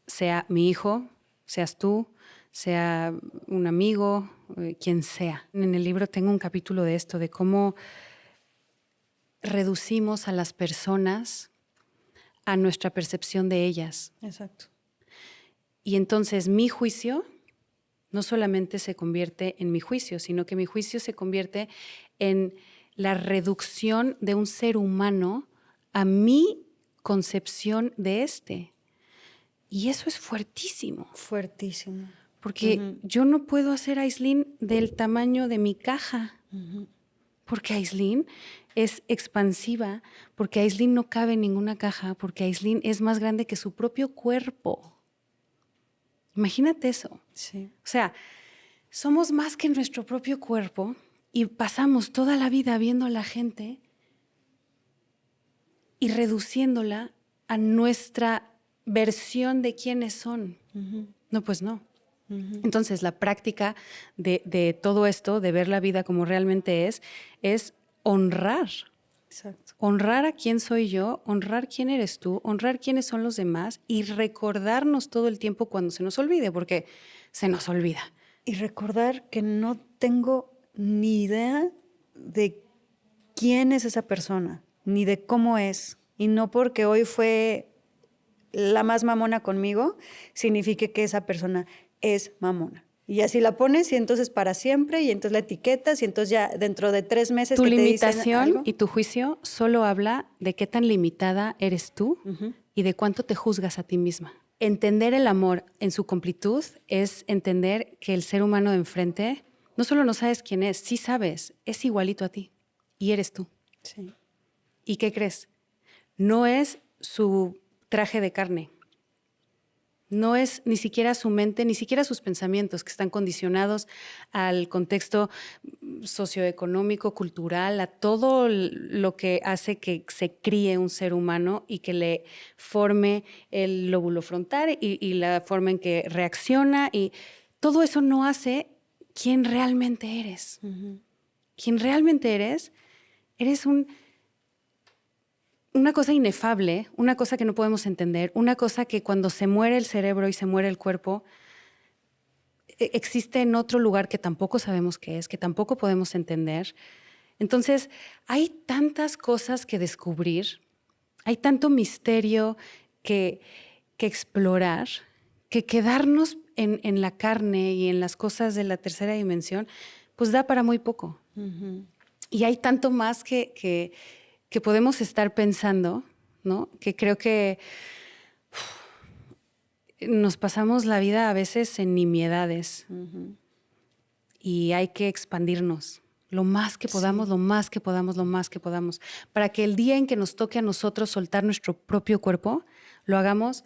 Sea mi hijo, seas tú, sea un amigo, quien sea. En el libro tengo un capítulo de esto, de cómo reducimos a las personas a nuestra percepción de ellas. Exacto. Y entonces mi juicio no solamente se convierte en mi juicio, sino que mi juicio se convierte en la reducción de un ser humano a mi concepción de este. Y eso es fuertísimo. Fuertísimo. Porque yo no puedo hacer a Aislinn del tamaño de mi caja. Porque Aislinn es expansiva, porque Aislinn no cabe en ninguna caja, porque Aislinn es más grande que su propio cuerpo. Imagínate eso. Sí. O sea, somos más que nuestro propio cuerpo y pasamos toda la vida viendo a la gente y reduciéndola a nuestra versión de quiénes son. No, pues no. Entonces, la práctica de todo esto, de ver la vida como realmente es honrar. Exacto. Honrar a quién soy yo, honrar quién eres tú, honrar quiénes son los demás y recordarnos todo el tiempo cuando se nos olvide, porque se nos olvida. Y recordar que no tengo ni idea de quién es esa persona, ni de cómo es. Y no porque hoy fue la más mamona conmigo, signifique que esa persona es mamona. Y así la pones y entonces para siempre, y entonces la etiquetas y entonces ya dentro de 3 meses Tu que te dicen limitación algo. y tu juicio solo habla de qué tan limitada eres tú y de cuánto te juzgas a ti misma. Entender el amor en su completud es entender que el ser humano de enfrente no solo no sabes quién es, sí sabes, es igualito a ti y eres tú. Sí. ¿Y qué crees? No es su traje de carne. No es ni siquiera su mente, ni siquiera sus pensamientos que están condicionados al contexto socioeconómico, cultural, a todo lo que hace que se críe un ser humano y que le forme el lóbulo frontal y la forma en que reacciona. Y todo eso no hace quién realmente eres. Quien realmente eres una cosa inefable, una cosa que no podemos entender, una cosa que cuando se muere el cerebro y se muere el cuerpo, existe en otro lugar que tampoco sabemos qué es, que tampoco podemos entender. Entonces, hay tantas cosas que descubrir, hay tanto misterio que explorar, que quedarnos en la carne y en las cosas de la tercera dimensión, pues da para muy poco. Y hay tanto más que podemos estar pensando, ¿no? Que creo que nos pasamos la vida a veces en nimiedades y hay que expandirnos lo más que podamos, lo más que podamos, lo más que podamos, para que el día en que nos toque a nosotros soltar nuestro propio cuerpo, lo hagamos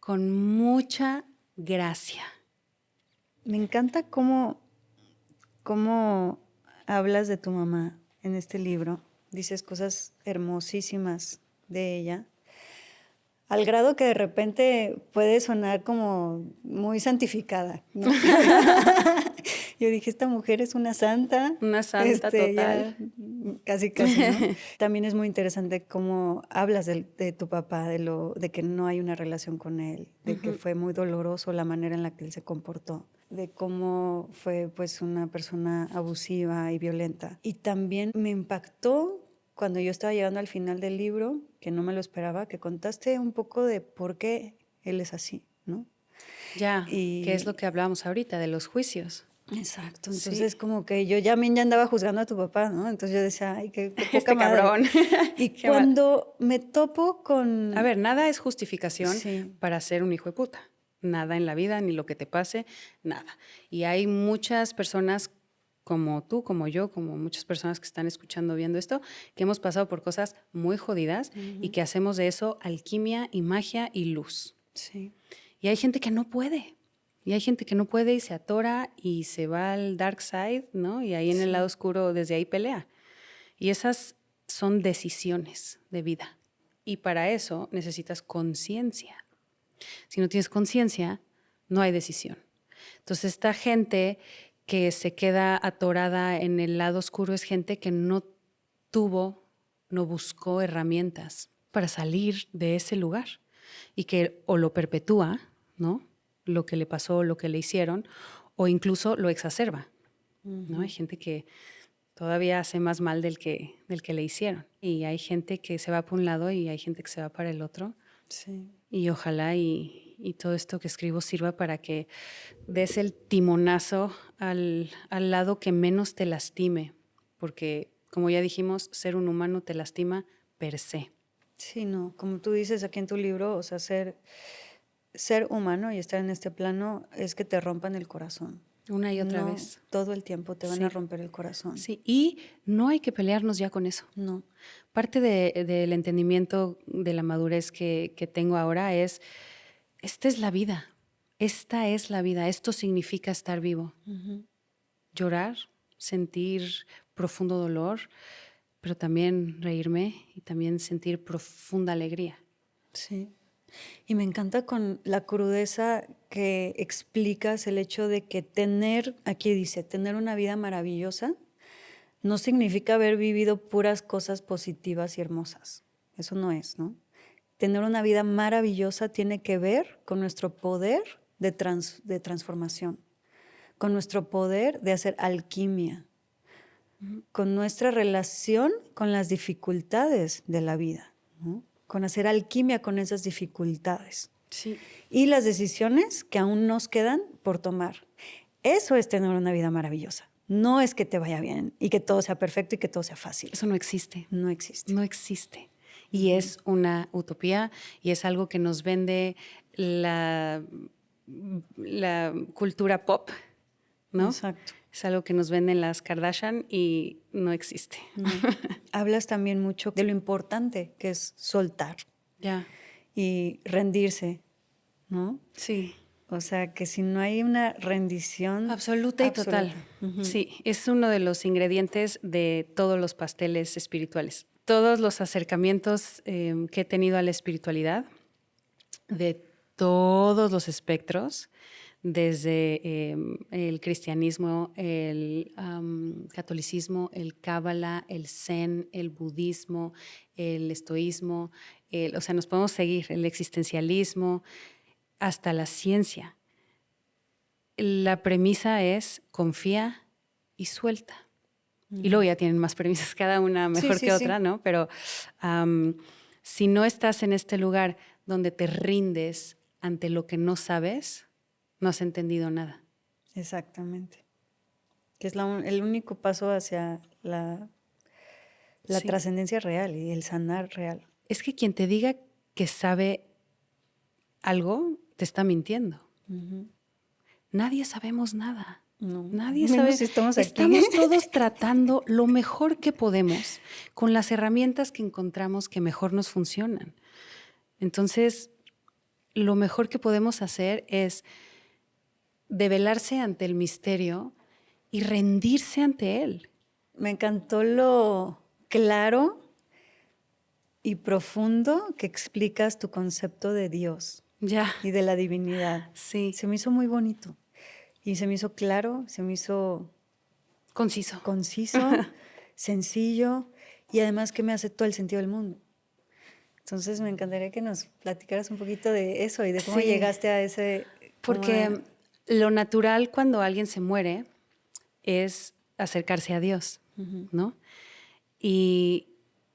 con mucha gracia. Me encanta cómo hablas de tu mamá en este libro. Dices cosas hermosísimas de ella, al grado que de repente puede sonar como muy santificada, ¿no? Yo dije, esta mujer es una santa. Una santa total. Ya, casi, ¿no? También es muy interesante cómo hablas de tu papá, de que no hay una relación con él, de que fue muy doloroso la manera en la que él se comportó, de cómo fue pues una persona abusiva y violenta. Y también me impactó cuando yo estaba llegando al final del libro, que no me lo esperaba, que contaste un poco de por qué él es así, ¿no? Ya, que es lo que hablábamos ahorita, de los juicios. Exacto, entonces como que yo ya andaba juzgando a tu papá, ¿no? Entonces yo decía, ay, qué poca Este madre. cabrón. Y Qué mal. cuando me topo con... A ver, nada es justificación Sí. para ser un hijo de puta. Nada en la vida, ni lo que te pase, nada. Y hay muchas personas como tú, como yo, como muchas personas que están escuchando, viendo esto, que hemos pasado por cosas muy jodidas y que hacemos de eso alquimia y magia y luz. Sí. Y hay gente que no puede. Y hay gente que no puede y se atora y se va al dark side, ¿no? Y ahí en el lado oscuro, desde ahí pelea. Y esas son decisiones de vida. Y para eso necesitas conciencia. Si no tienes conciencia, no hay decisión. Entonces, esta gente que se queda atorada en el lado oscuro es gente que no buscó herramientas para salir de ese lugar y que o lo perpetúa, ¿no? Lo que le pasó, lo que le hicieron, o incluso lo exacerba, ¿no? Hay gente que todavía hace más mal del que le hicieron. Y hay gente que se va por un lado y hay gente que se va para el otro. Sí. Y ojalá y todo esto que escribo sirva para que des el timonazo al lado que menos te lastime. Porque, como ya dijimos, ser un humano te lastima per se. Sí, no, como tú dices aquí en tu libro, o sea, ser humano y estar en este plano es que te rompan el corazón. Una y otra No, vez. todo el tiempo te van Sí. a romper el corazón. Sí, y no hay que pelearnos ya con eso. No. Parte del entendimiento de la madurez que tengo ahora es, esta es la vida, esta es la vida, esto significa estar vivo. Llorar, sentir profundo dolor, pero también reírme y también sentir profunda alegría. Sí. Y me encanta con la crudeza que explicas el hecho de que aquí dice, tener una vida maravillosa no significa haber vivido puras cosas positivas y hermosas. Eso no es, ¿no? Tener una vida maravillosa tiene que ver con nuestro poder de transformación, con nuestro poder de hacer alquimia, con nuestra relación con las dificultades de la vida, ¿no? Con hacer alquimia con esas dificultades. Sí. Y las decisiones que aún nos quedan por tomar. Eso es tener una vida maravillosa. No es que te vaya bien y que todo sea perfecto y que todo sea fácil. Eso no existe. No existe. No existe. Y es una utopía y es algo que nos vende la cultura pop, ¿no? Exacto. Es algo que nos venden las Kardashian y no existe. No. Hablas también mucho de lo importante que es soltar Ya. y rendirse, ¿no? Sí. O sea, que si no hay una rendición Absoluta y total. Sí, es uno de los ingredientes de todos los pasteles espirituales. Todos los acercamientos que he tenido a la espiritualidad, de todos los espectros, desde el cristianismo, el catolicismo, el cábala, el zen, el budismo, el estoísmo, o sea, nos podemos seguir, el existencialismo, hasta la ciencia. La premisa es confía y suelta. Y luego ya tienen más premisas, cada una mejor que otra, ¿no? Pero si no estás en este lugar donde te rindes ante lo que no sabes, no has entendido nada. Exactamente. Que es el único paso hacia la Sí. trascendencia real y el sanar real. Es que quien te diga que sabe algo, te está mintiendo. Nadie sabemos nada. No. Nadie Menos sabe. si estamos aquí. Estamos todos tratando lo mejor que podemos con las herramientas que encontramos que mejor nos funcionan. Entonces, lo mejor que podemos hacer es develarse ante el misterio y rendirse ante él. Me encantó lo claro y profundo que explicas tu concepto de Dios Ya. y de la divinidad. Sí. Se me hizo muy bonito y se me hizo claro, se me hizo Conciso. conciso, sencillo y además que me hace todo el sentido del mundo. Entonces me encantaría que nos platicaras un poquito de eso y de cómo Sí. llegaste a ese... Porque lo natural cuando alguien se muere es acercarse a Dios, ¿no? Y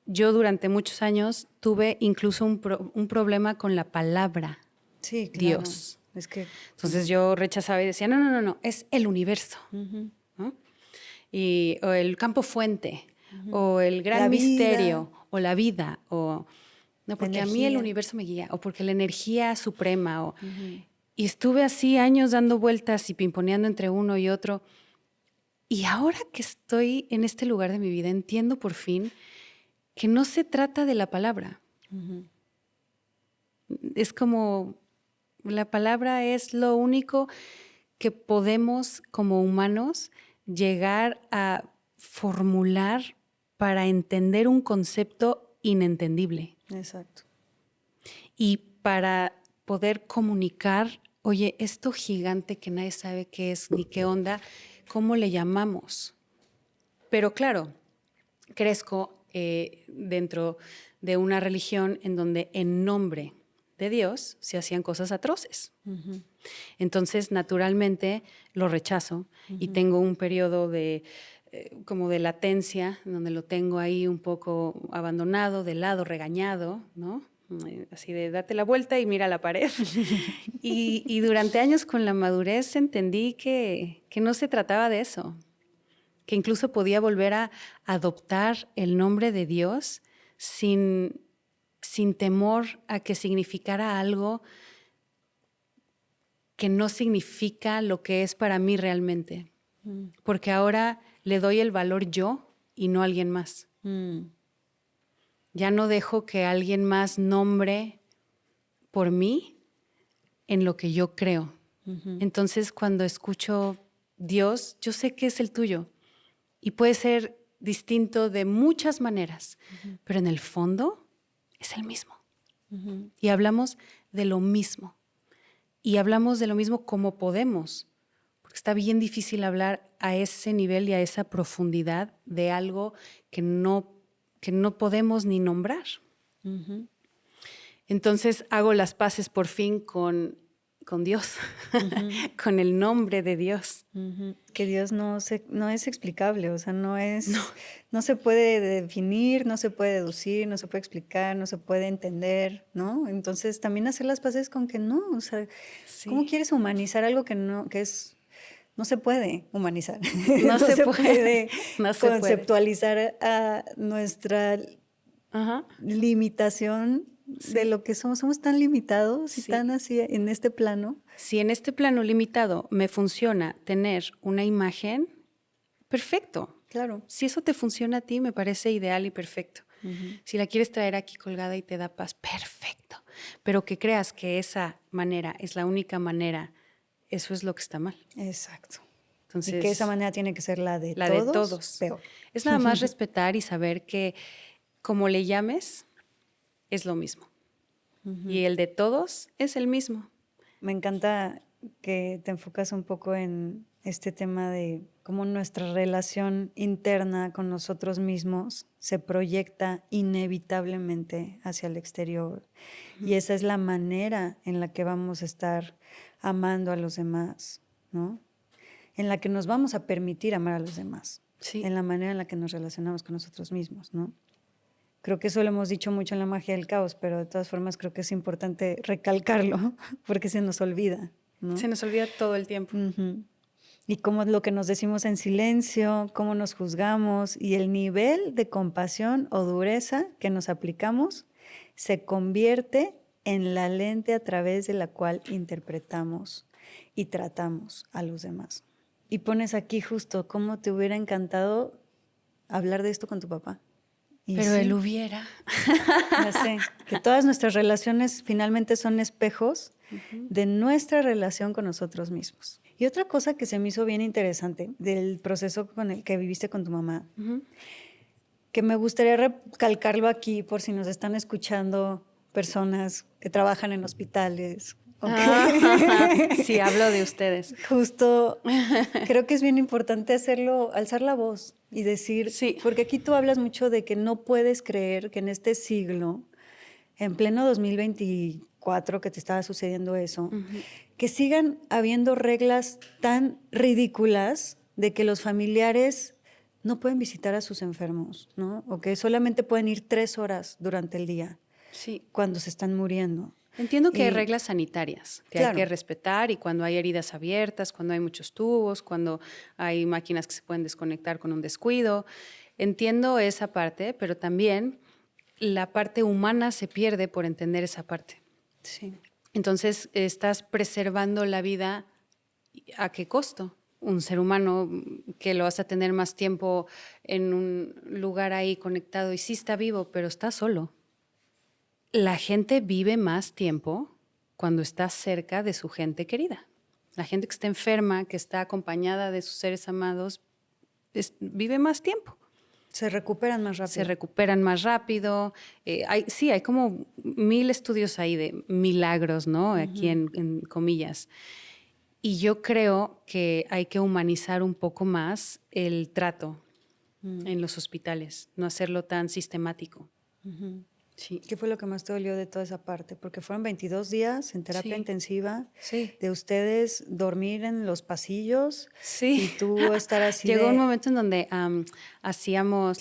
yo durante muchos años tuve incluso un problema con la palabra sí, claro. Dios. Es que... Entonces yo rechazaba y decía, no, es el universo, ¿no? O el campo fuente, o el gran La vida. misterio, o la vida, o... No, porque a mí el energía. universo me guía, o porque la energía suprema, y estuve así años dando vueltas y pimponeando entre uno y otro. Y ahora que estoy en este lugar de mi vida, entiendo por fin que no se trata de la palabra. Es como, la palabra es lo único que podemos como humanos llegar a formular para entender un concepto inentendible. Exacto. Y para poder comunicar, oye, esto gigante que nadie sabe qué es ni qué onda, ¿cómo le llamamos? Pero claro, crezco dentro de una religión en donde en nombre de Dios se hacían cosas atroces. Entonces, naturalmente, lo rechazo y tengo un periodo de como de latencia, donde lo tengo ahí un poco abandonado, de lado, regañado, ¿no? Así de date la vuelta y mira la pared. Y durante años con la madurez entendí que no se trataba de eso, que incluso podía volver a adoptar el nombre de Dios sin temor a que significara algo que no significa lo que es para mí realmente. Porque ahora le doy el valor yo y no alguien más. Ya no dejo que alguien más nombre por mí en lo que yo creo. Entonces, cuando escucho Dios, yo sé que es el tuyo. Y puede ser distinto de muchas maneras, pero en el fondo es el mismo. Y hablamos de lo mismo. Y hablamos de lo mismo como podemos, porque está bien difícil hablar a ese nivel y a esa profundidad de algo que no podemos ni nombrar. Entonces hago las paces por fin con Dios, con el nombre de Dios. Que Dios no es explicable, o sea, no se puede definir, no se puede deducir, no se puede explicar, no se puede entender, ¿no? Entonces también hacer las paces con que no, o sea, Sí. ¿cómo quieres humanizar algo que no se puede humanizar? No se puede No se conceptualizar a nuestra limitación de lo que somos. Somos tan limitados y tan así en este plano. Si en este plano limitado me funciona tener una imagen, perfecto. Claro. Si eso te funciona a ti, me parece ideal y perfecto. Si la quieres traer aquí colgada y te da paz, perfecto. Pero que creas que esa manera es la única manera, eso es lo que está mal. Exacto. Entonces, y que esa manera tiene que ser la de todos. Peor. Es nada más respetar y saber que como le llames, es lo mismo. Y el de todos es el mismo. Me encanta que te enfocas un poco en este tema de cómo nuestra relación interna con nosotros mismos se proyecta inevitablemente hacia el exterior. Y esa es la manera en la que vamos a estar amando a los demás, ¿no? En la que nos vamos a permitir amar a los demás. Sí. En la manera en la que nos relacionamos con nosotros mismos, ¿no? Creo que eso lo hemos dicho mucho en la magia del caos, pero de todas formas creo que es importante recalcarlo porque se nos olvida, ¿no? Se nos olvida todo el tiempo. Y cómo lo que nos decimos en silencio, cómo nos juzgamos y el nivel de compasión o dureza que nos aplicamos se convierte en la lente a través de la cual interpretamos y tratamos a los demás. Y pones aquí justo cómo te hubiera encantado hablar de esto con tu papá. Pero él hubiera. Ya sé, que todas nuestras relaciones finalmente son espejos de nuestra relación con nosotros mismos. Y otra cosa que se me hizo bien interesante del proceso con el que viviste con tu mamá, que me gustaría recalcarlo aquí por si nos están escuchando personas que trabajan en hospitales. Sí, hablo de ustedes. Justo, creo que es bien importante hacerlo, alzar la voz y decir, porque aquí tú hablas mucho de que no puedes creer que en este siglo, en pleno 2024 que te estaba sucediendo eso, que sigan habiendo reglas tan ridículas de que los familiares no pueden visitar a sus enfermos, ¿no? O que solamente pueden ir 3 horas durante el día cuando se están muriendo. Entiendo que hay Y- reglas sanitarias que Claro. hay que respetar y cuando hay heridas abiertas, cuando hay muchos tubos, cuando hay máquinas que se pueden desconectar con un descuido. Entiendo esa parte, pero también la parte humana se pierde por entender esa parte. Sí. Entonces, estás preservando la vida. ¿A qué costo? Un ser humano que lo vas a tener más tiempo en un lugar ahí conectado y sí está vivo, pero está solo. La gente vive más tiempo cuando está cerca de su gente querida. La gente que está enferma, que está acompañada de sus seres amados, vive más tiempo. Se recuperan más Se rápido. recuperan más rápido. Hay como 1000 estudios ahí de milagros, ¿no? Aquí en comillas. Y yo creo que hay que humanizar un poco más el trato en los hospitales, no hacerlo tan sistemático. Sí. ¿Qué fue lo que más te dolió de toda esa parte? Porque fueron 22 días en terapia Sí. intensiva, Sí. de ustedes dormir en los pasillos Sí. y tú estar así Llegó de... un momento en donde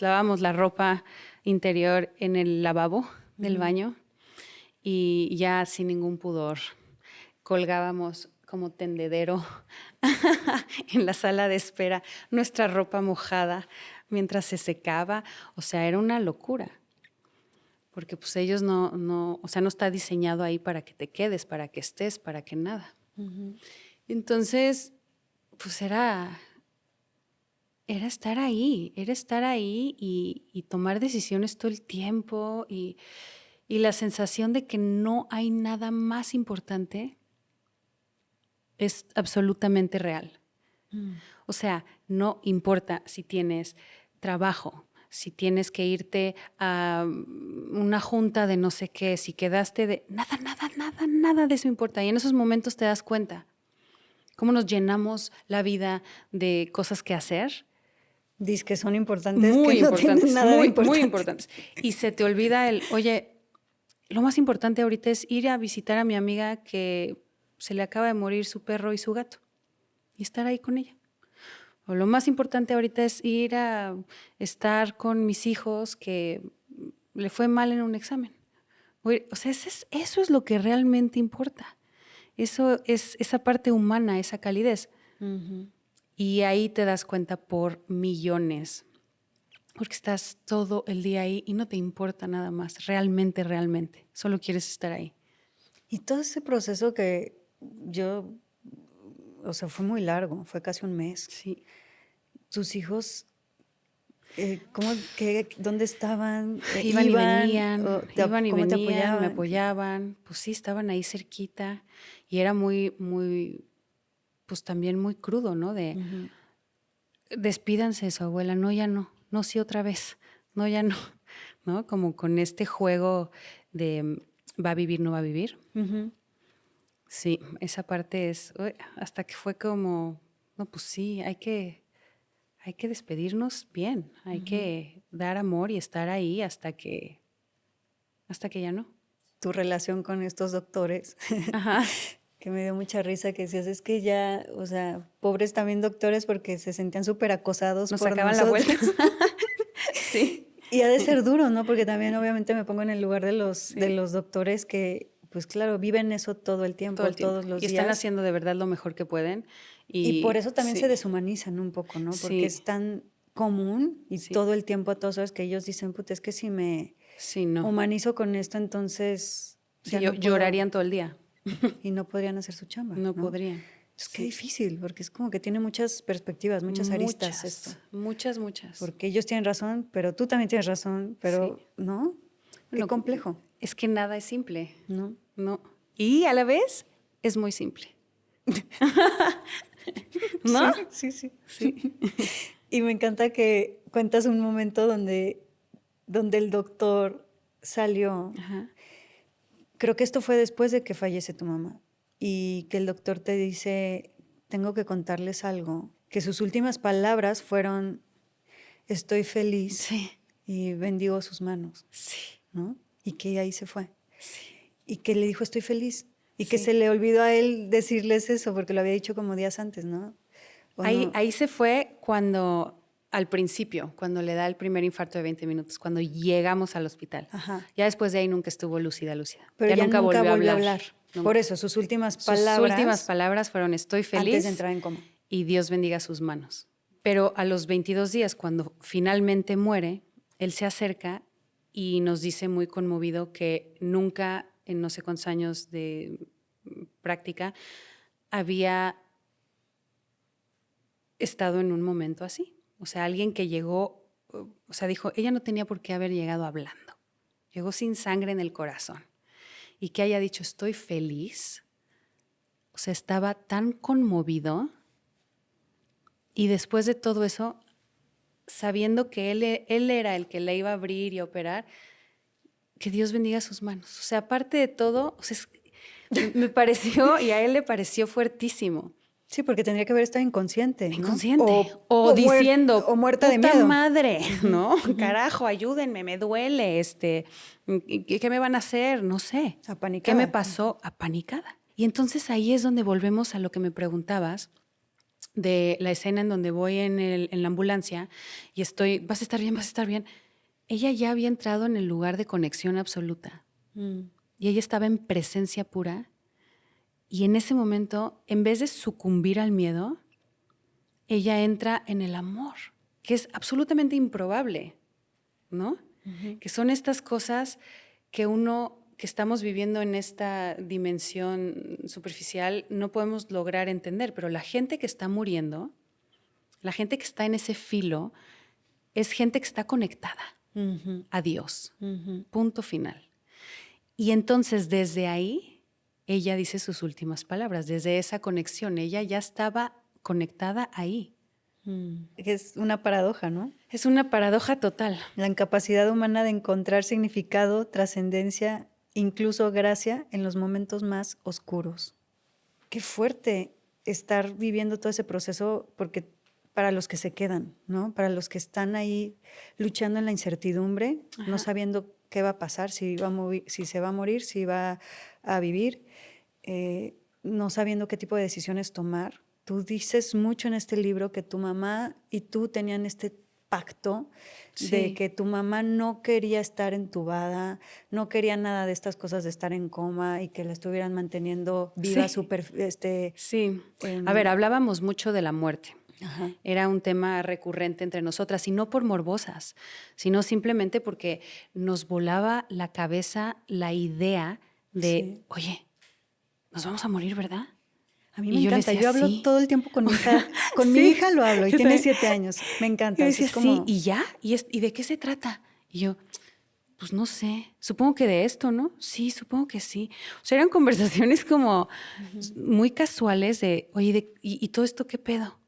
lavábamos la ropa interior en el lavabo del baño y ya sin ningún pudor colgábamos como tendedero en la sala de espera nuestra ropa mojada mientras se secaba. O sea, era una locura. Porque pues ellos no está diseñado ahí para que te quedes, para que estés, para que nada. Entonces, pues era estar ahí y tomar decisiones todo el tiempo y la sensación de que no hay nada más importante es absolutamente real. O sea, no importa si tienes trabajo, si tienes que irte a una junta de no sé qué, si quedaste de... Nada de eso importa. Y en esos momentos te das cuenta cómo nos llenamos la vida de cosas que hacer. Dices que son importantes, Muy que no importantes, tienen nada de importante. muy importantes. Y se te olvida oye, lo más importante ahorita es ir a visitar a mi amiga que se le acaba de morir su perro y su gato y estar ahí con ella. O lo más importante ahorita es ir a estar con mis hijos que le fue mal en un examen. O sea, eso es lo que realmente importa. Eso es esa parte humana, esa calidez. Y ahí te das cuenta por millones, porque estás todo el día ahí y no te importa nada más, realmente. Solo quieres estar ahí. Y todo ese proceso que yo, o sea, fue muy largo, fue casi un mes. Sí. Tus hijos, ¿dónde estaban? Iban y venían, ¿Cómo te me apoyaban? apoyaban. Pues sí, estaban ahí cerquita y era muy, pues también muy crudo, ¿no? Despídanse de su abuela, no, ya no, sí otra vez, no, ya no, ¿no? Como con este juego de va a vivir, no va a vivir. Sí, esa parte es, hasta que fue como, no, pues sí, hay que despedirnos bien, hay que dar amor y estar ahí hasta que ya no. Tu relación con estos doctores, Ajá. que me dio mucha risa que decías, es que ya, o sea, pobres también doctores porque se sentían súper acosados Nos por sacaban la nosotros. vuelta. Sí. Y ha de ser duro, ¿no? Porque también obviamente me pongo en el lugar de Sí. los doctores que, pues claro, viven eso todo el tiempo, Todo el tiempo. todos los Y están días. haciendo de verdad lo mejor que pueden. Y por eso también sí, se deshumanizan un poco, ¿no? Porque Sí. es tan común y Sí. todo el tiempo a todas horas que ellos dicen, puta, es que si me Sí, no. humanizo con esto, entonces Sí, ya no puedo- llorarían todo el día. y no podrían hacer su chamba. No podrían. Es que difícil, porque es como que tiene muchas perspectivas, muchas aristas esto. Muchas. Porque ellos tienen razón, pero tú también tienes razón, pero ¿no? Qué Bueno, complejo, Es que nada es simple. ¿no? No. Y a la vez es muy simple. ¿No? Sí. Y me encanta que cuentas un momento donde el doctor salió. Ajá. Creo que esto fue después de que fallece tu mamá. Y que el doctor te dice, tengo que contarles algo. Que sus últimas palabras fueron, estoy feliz Sí. y bendigo sus manos, Sí. ¿no? Y que ahí se fue. Sí. Y que le dijo, estoy feliz. Y que Sí. se le olvidó a él decirles eso, porque lo había dicho como días antes, ¿no? ¿O no? Ahí se fue cuando al principio, cuando le da el primer infarto de 20 minutos, cuando llegamos al hospital. Ajá. Ya después de ahí nunca estuvo lúcida. Pero ya nunca volvió a hablar. Nunca. Por eso, sus últimas Sus palabras. últimas palabras fueron: estoy feliz. Antes de entrar en coma. Y Dios bendiga sus manos. Pero a los 22 días, cuando finalmente muere, él se acerca y nos dice muy conmovido que nunca, en no sé cuántos años de práctica, había estado en un momento así. O sea, alguien que llegó, o sea, dijo, ella no tenía por qué haber llegado hablando. Llegó sin sangre en el corazón. Y que haya dicho, estoy feliz. O sea, estaba tan conmovido. Y después de todo eso, sabiendo que él era el que le iba a abrir y a operar, que Dios bendiga sus manos. O sea, aparte de todo, o sea, me pareció, y a él le pareció fuertísimo. Sí, porque tendría que haber estado inconsciente, ¿no? Inconsciente. O diciendo, o muerta de puta miedo. madre, ¿no? Carajo, ayúdenme, me duele, ¿qué me van a hacer? No sé. Apanicada. ¿Qué me pasó? Apanicada. Y entonces ahí es donde volvemos a lo que me preguntabas, de la escena en donde voy en la ambulancia y estoy, vas a estar bien, vas a estar bien. Ella ya había entrado en el lugar de conexión absoluta. Y ella estaba en presencia pura. Y en ese momento, en vez de sucumbir al miedo, ella entra en el amor, que es absolutamente improbable, ¿no? Que son estas cosas que que estamos viviendo en esta dimensión superficial, no podemos lograr entender, pero la gente que está muriendo, la gente que está en ese filo, es gente que está conectada a Dios. Punto final. Y entonces desde ahí, ella dice sus últimas palabras, desde esa conexión, ella ya estaba conectada ahí. Es una paradoja, ¿no? Es una paradoja total. La incapacidad humana de encontrar significado, trascendencia, incluso gracia en los momentos más oscuros. Qué fuerte estar viviendo todo ese proceso, porque para los que se quedan, ¿no? Para los que están ahí luchando en la incertidumbre, no sabiendo qué va a pasar, si se va a morir, si va a vivir, no sabiendo qué tipo de decisiones tomar. Tú dices mucho en este libro que tu mamá y tú tenían este pacto de que tu mamá no quería estar entubada, no quería nada de estas cosas de estar en coma y que la estuvieran manteniendo viva, súper... Sí. A ver, hablábamos mucho de la muerte. Ajá. Era un tema recurrente entre nosotras, y no por morbosas, sino simplemente porque nos volaba la cabeza la idea de, oye, nos vamos a morir, ¿verdad? A mí me encanta. Yo hablo todo el tiempo con mi hija. Con mi hija lo hablo y tiene 7 años. Me encanta. Yo decía, es como... ¿y ya? ¿Y de qué se trata? Y yo, pues no sé, supongo que de esto, ¿no? Sí, supongo que sí. O sea, eran conversaciones como muy casuales de, oye, ¿y todo esto qué pedo?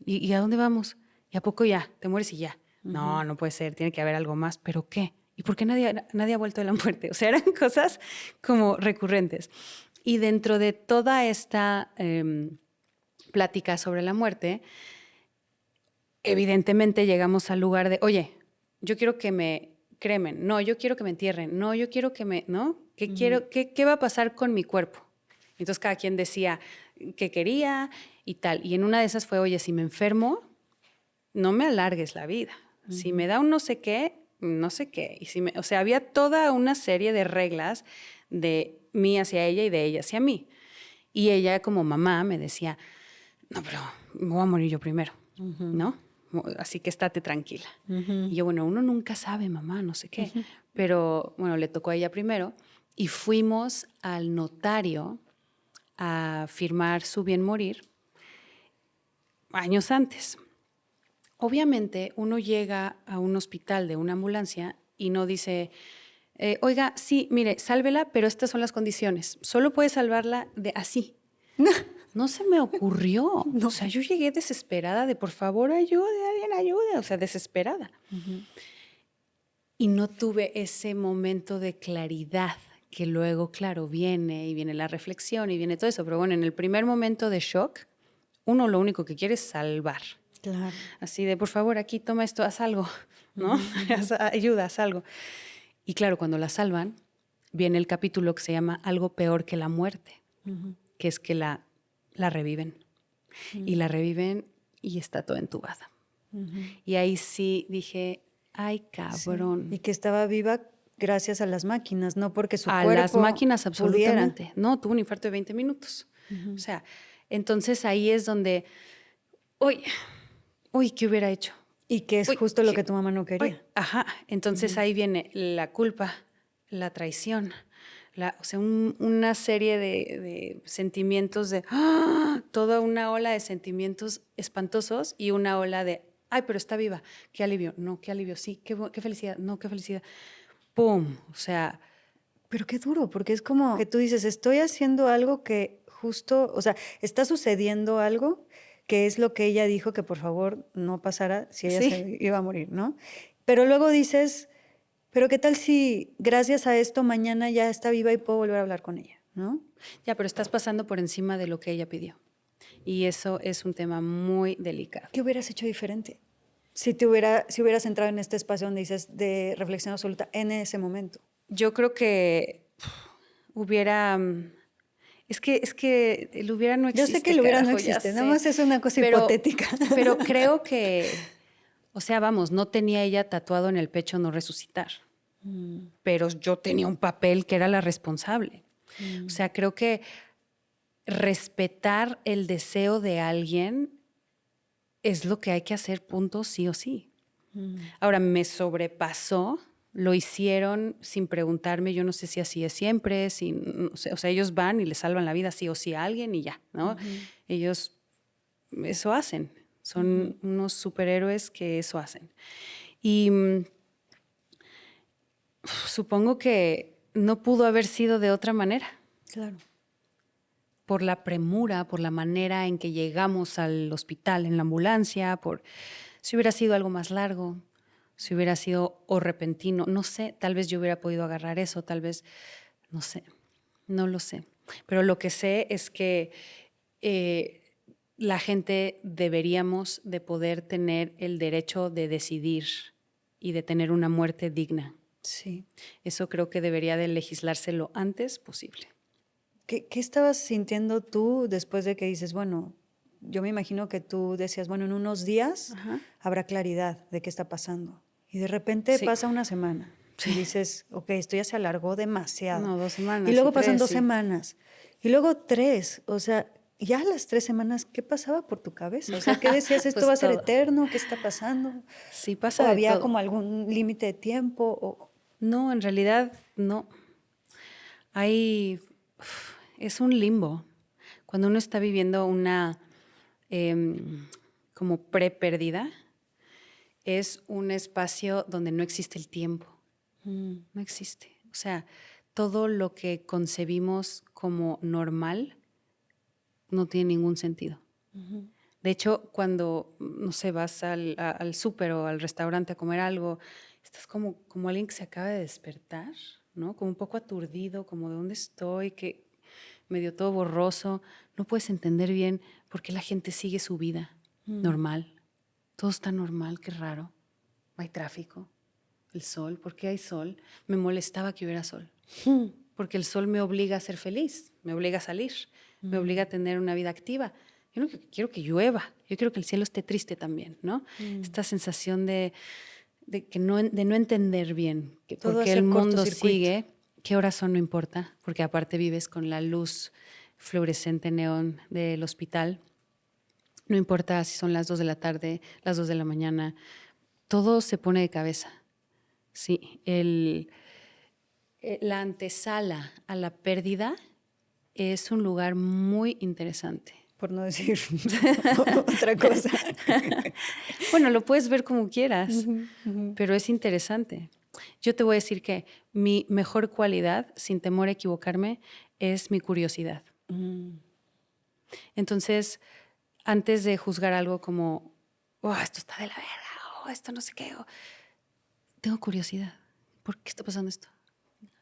¿Y a dónde vamos? ¿Y a poco ya? ¿Te mueres y ya? No, no puede ser, tiene que haber algo más, ¿pero qué? ¿Y por qué nadie ha vuelto de la muerte? O sea, eran cosas como recurrentes. Y dentro de toda esta plática sobre la muerte, evidentemente llegamos al lugar de, oye, yo quiero que me cremen, no, yo quiero que me entierren, no, yo quiero que me, ¿no? ¿Qué va a pasar con mi cuerpo? Entonces cada quien decía qué quería y tal. Y en una de esas fue, oye, si me enfermo, no me alargues la vida. Si me da un no sé qué, no sé qué. Y o sea, había toda una serie de reglas de mí hacia ella y de ella hacia mí. Y ella como mamá me decía, no, pero me voy a morir yo primero, ¿no? Así que estate tranquila. Y yo, bueno, uno nunca sabe, mamá, no sé qué. Pero, bueno, le tocó a ella primero y fuimos al notario a firmar su bien morir años antes. Obviamente, uno llega a un hospital de una ambulancia y no dice, oiga, sí, mire, sálvela, pero estas son las condiciones. Solo puede salvarla de así. No se me ocurrió. No. O sea, yo llegué desesperada de, por favor, ayude, alguien ayude. O sea, desesperada. Y no tuve ese momento de claridad que luego, claro, viene la reflexión y viene todo eso. Pero bueno, en el primer momento de shock, uno lo único que quiere es salvar. Claro. Así de, por favor, aquí toma esto, haz algo, ¿no? Ayuda, haz algo. Y claro, cuando la salvan, viene el capítulo que se llama Algo peor que la muerte, que es que la reviven. Y la reviven y está toda entubada. Y ahí sí dije, ay, cabrón. Sí. Y que estaba viva gracias a las máquinas, no porque su A cuerpo las máquinas, pudiera. absolutamente. No, tuvo un infarto de 20 minutos. O sea, entonces ahí es donde, uy, uy, ¿qué hubiera hecho? Y que es Uy, justo lo ¿qué? que tu mamá no Uy, quería. ajá. Entonces ahí viene la culpa, la traición, o sea, una serie de sentimientos de, toda una ola de sentimientos espantosos y una ola de, ay, pero está viva, qué alivio, no, qué alivio, sí, qué felicidad, no, qué felicidad. ¡Pum! O sea, Pero qué duro, porque es como que tú dices, estoy haciendo algo que justo, o sea, está sucediendo algo que es lo que ella dijo que por favor no pasara si ella sí. se iba a morir, ¿no? Pero luego dices, pero qué tal si gracias a esto mañana ya está viva y puedo volver a hablar con ella, ¿no? Ya, pero estás pasando por encima de lo que ella pidió. Y eso es un tema muy delicado. ¿Qué hubieras hecho diferente? Si si hubieras entrado en este espacio donde dices de reflexión absoluta en ese momento. Yo creo que hubiera... Es que el hubiera no Yo existe, sé que el hubiera no carajo, ya existe, nada sé. más es una cosa Pero- hipotética. Pero creo que, o sea, vamos, no tenía ella tatuado en el pecho no resucitar. Pero yo tenía un papel que era la responsable. O sea, creo que respetar el deseo de alguien es lo que hay que hacer, punto, sí o sí. Ahora, me sobrepasó, lo hicieron sin preguntarme, yo no sé si así es siempre, no sé, o sea, ellos van y le salvan la vida sí o sí a alguien y ya, ¿no? Ellos eso hacen, son unos superhéroes que eso hacen. Y supongo que no pudo haber sido de otra manera. Claro. Por la premura, por la manera en que llegamos al hospital en la ambulancia, por si hubiera sido algo más largo, si hubiera sido o repentino, no sé, tal vez yo hubiera podido agarrar eso, tal vez, no sé, no lo sé. Pero lo que sé es que la gente deberíamos de poder tener el derecho de decidir y de tener una muerte digna. Sí. Eso creo que debería de legislarse lo antes posible. ¿Qué estabas sintiendo tú después de que dices, bueno, yo me imagino que tú decías, bueno, en unos días habrá claridad de qué está pasando? Y de repente Sí. pasa una semana y dices, ok, esto ya se alargó demasiado. No, 2 semanas. Y luego y pasan 3, 2 sí. semanas. Y luego 3. O sea, ya a las 3 semanas, ¿qué pasaba por tu cabeza? O sea, ¿qué decías? ¿Esto Pues va a ser todo. eterno? ¿Qué está pasando? Sí, ¿O pasa de había todo. como algún límite de tiempo? No, en realidad no. Es un limbo. Cuando uno está viviendo una como pre-pérdida, es un espacio donde no existe el tiempo. No existe. O sea, todo lo que concebimos como normal no tiene ningún sentido. De hecho, cuando, no sé, vas al súper o al restaurante a comer algo, estás como alguien que se acaba de despertar, ¿no? Como un poco aturdido, como de dónde estoy, que medio todo borroso. No puedes entender bien por qué la gente sigue su vida normal. Todo está normal, qué raro. No hay tráfico. El sol, ¿por qué hay sol? Me molestaba que hubiera sol. Porque el sol me obliga a ser feliz, me obliga a salir, me obliga a tener una vida activa. Yo no quiero que llueva, yo quiero que el cielo esté triste también, ¿no? Esta sensación de no entender bien Todo por qué hace el mundo cortocircuito. sigue, qué horas son, no importa, porque aparte vives con la luz fluorescente neón del hospital. No importa si son las 2 de la tarde, las 2 de la mañana, todo se pone de cabeza. Sí, la antesala a la pérdida es un lugar muy interesante. Por no decir otra cosa. Bueno, lo puedes ver como quieras, pero es interesante. Yo te voy a decir que mi mejor cualidad, sin temor a equivocarme, es mi curiosidad. Entonces, antes de juzgar algo como, oh, esto está de la verga, o esto no sé qué, tengo curiosidad. ¿Por qué está pasando esto?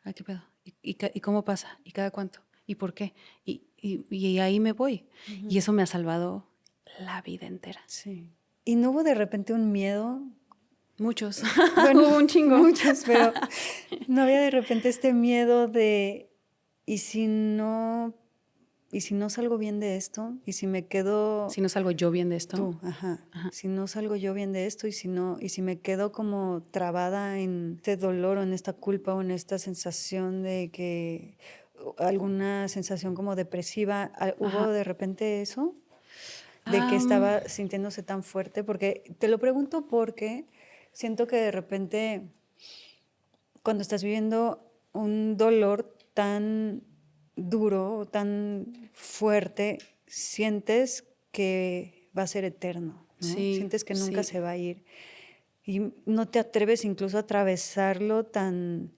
¿A qué pedo? ¿Y cómo pasa? ¿Y cada cuánto? ¿Y por qué? Y ahí me voy. Y eso me ha salvado la vida entera. Sí. ¿Y no hubo de repente un miedo? Muchos. Bueno, Hubo un chingo. muchos, pero no había de repente este miedo de, ¿y si no ¿y si no salgo bien de esto? ¿Y si me quedo... Si no salgo yo bien de esto. Tú, si no salgo yo bien de esto y si me quedo como trabada en este dolor o en esta culpa o en esta sensación de que alguna sensación como depresiva, ¿hubo de repente eso? De que estaba sintiéndose tan fuerte, porque te lo pregunto porque siento que de repente cuando estás viviendo un dolor tan duro, tan fuerte, sientes que va a ser eterno, ¿no? Sí, Sientes que nunca sí. se va a ir y no te atreves incluso a atravesarlo tan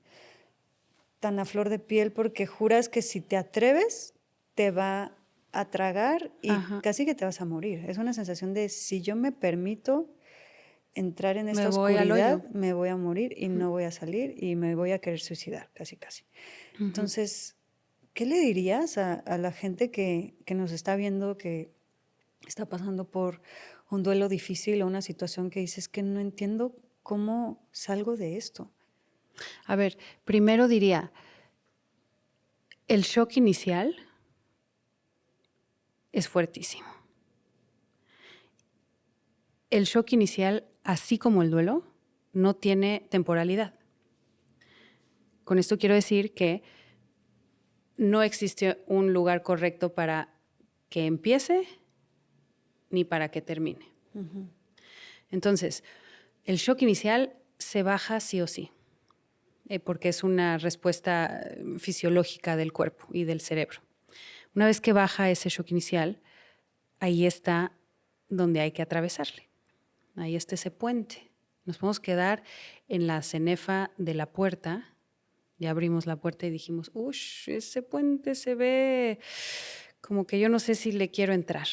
a flor de piel porque juras que si te atreves te va a tragar y Ajá. casi que te vas a morir. Es una sensación de si yo me permito entrar en esta Me voy al oscuridad, hoyo. me voy a morir y no voy a salir y me voy a querer suicidar, casi, casi. Entonces, ¿qué le dirías a la gente que nos está viendo, que está pasando por un duelo difícil o una situación que dices que no entiendo cómo salgo de esto? A ver, primero diría, el shock inicial es fuertísimo. El shock inicial, así como el duelo, no tiene temporalidad. Con esto quiero decir que no existe un lugar correcto para que empiece ni para que termine. Entonces, el shock inicial se baja sí o sí, porque es una respuesta fisiológica del cuerpo y del cerebro. Una vez que baja ese shock inicial, ahí está donde hay que atravesarle. Ahí está ese puente. Nos podemos quedar en la cenefa de la puerta. Ya abrimos la puerta y dijimos, uff, ese puente se ve como que yo no sé si le quiero entrar.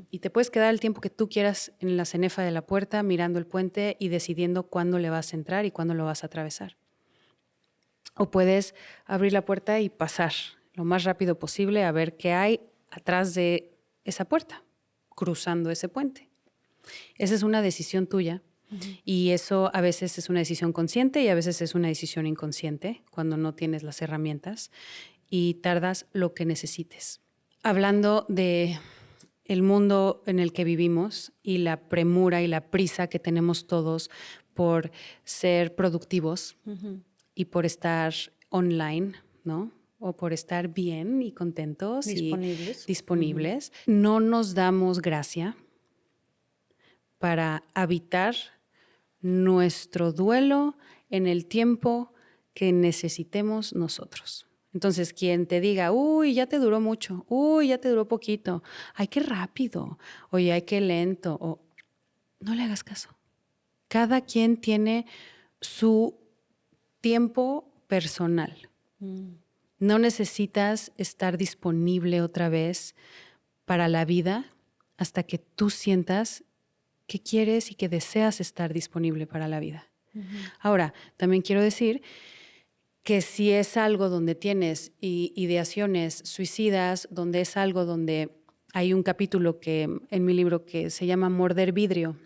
Y te puedes quedar el tiempo que tú quieras en la cenefa de la puerta, mirando el puente y decidiendo cuándo le vas a entrar y cuándo lo vas a atravesar. O puedes abrir la puerta y pasar lo más rápido posible a ver qué hay atrás de esa puerta, cruzando ese puente. Esa es una decisión tuya. Y eso a veces es una decisión consciente y a veces es una decisión inconsciente cuando no tienes las herramientas y tardas lo que necesites. Hablando de el mundo en el que vivimos y la premura y la prisa que tenemos todos por ser productivos y por estar online, ¿no? O por estar bien y contentos Disponibles. y disponibles, no nos damos gracia para habitar nuestro duelo en el tiempo que necesitemos nosotros. Entonces, quien te diga, uy, ya te duró mucho, uy, ya te duró poquito, ay, qué rápido, oye, ay, qué lento, o no le hagas caso. Cada quien tiene su tiempo personal. No necesitas estar disponible otra vez para la vida hasta que tú sientas que quieres y que deseas estar disponible para la vida. Ahora, también quiero decir que si es algo donde tienes ideaciones suicidas, donde es algo donde hay un capítulo que en mi libro que se llama Morder Vidrio,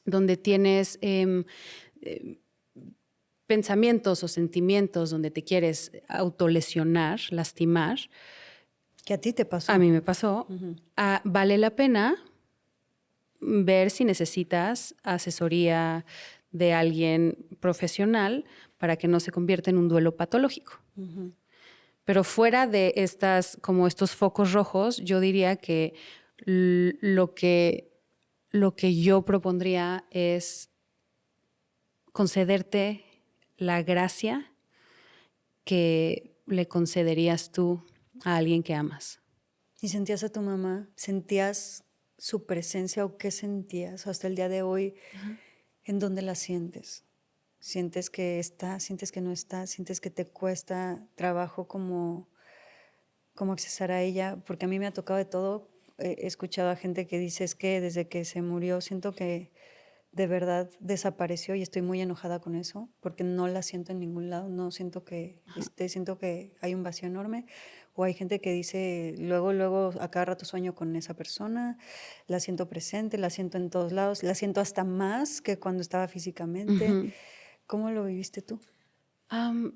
donde tienes pensamientos o sentimientos donde te quieres autolesionar, lastimar. ¿Que a ti te pasó? A mí me pasó. Vale la pena ver si necesitas asesoría de alguien profesional para que no se convierta en un duelo patológico. Pero fuera de estos focos rojos, yo diría que lo que yo propondría es concederte la gracia que le concederías tú a alguien que amas. ¿Y sentías a tu mamá? ¿Sentías su presencia o qué sentías hasta el día de hoy? ¿En dónde la sientes? ¿Sientes que está? ¿Sientes que no está? ¿Sientes que te cuesta trabajo como accesar a ella? Porque a mí me ha tocado de todo. He escuchado a gente que dice es que desde que se murió siento que de verdad desapareció y estoy muy enojada con eso porque no la siento en ningún lado, no siento que siento que hay un vacío enorme. O hay gente que dice luego a cada rato sueño con esa persona, la siento presente, la siento en todos lados, la siento hasta más que cuando estaba físicamente. ¿Cómo lo viviste tú?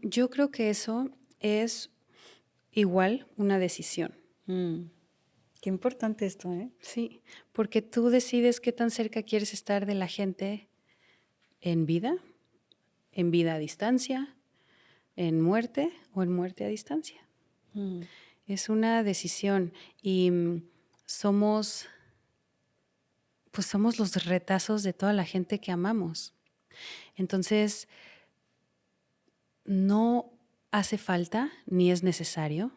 Yo creo que eso es igual una decisión. Qué importante esto, ¿eh? Sí, porque tú decides qué tan cerca quieres estar de la gente en vida a distancia, en muerte o en muerte a distancia. Es una decisión y somos los retazos de toda la gente que amamos. Entonces, no hace falta ni es necesario,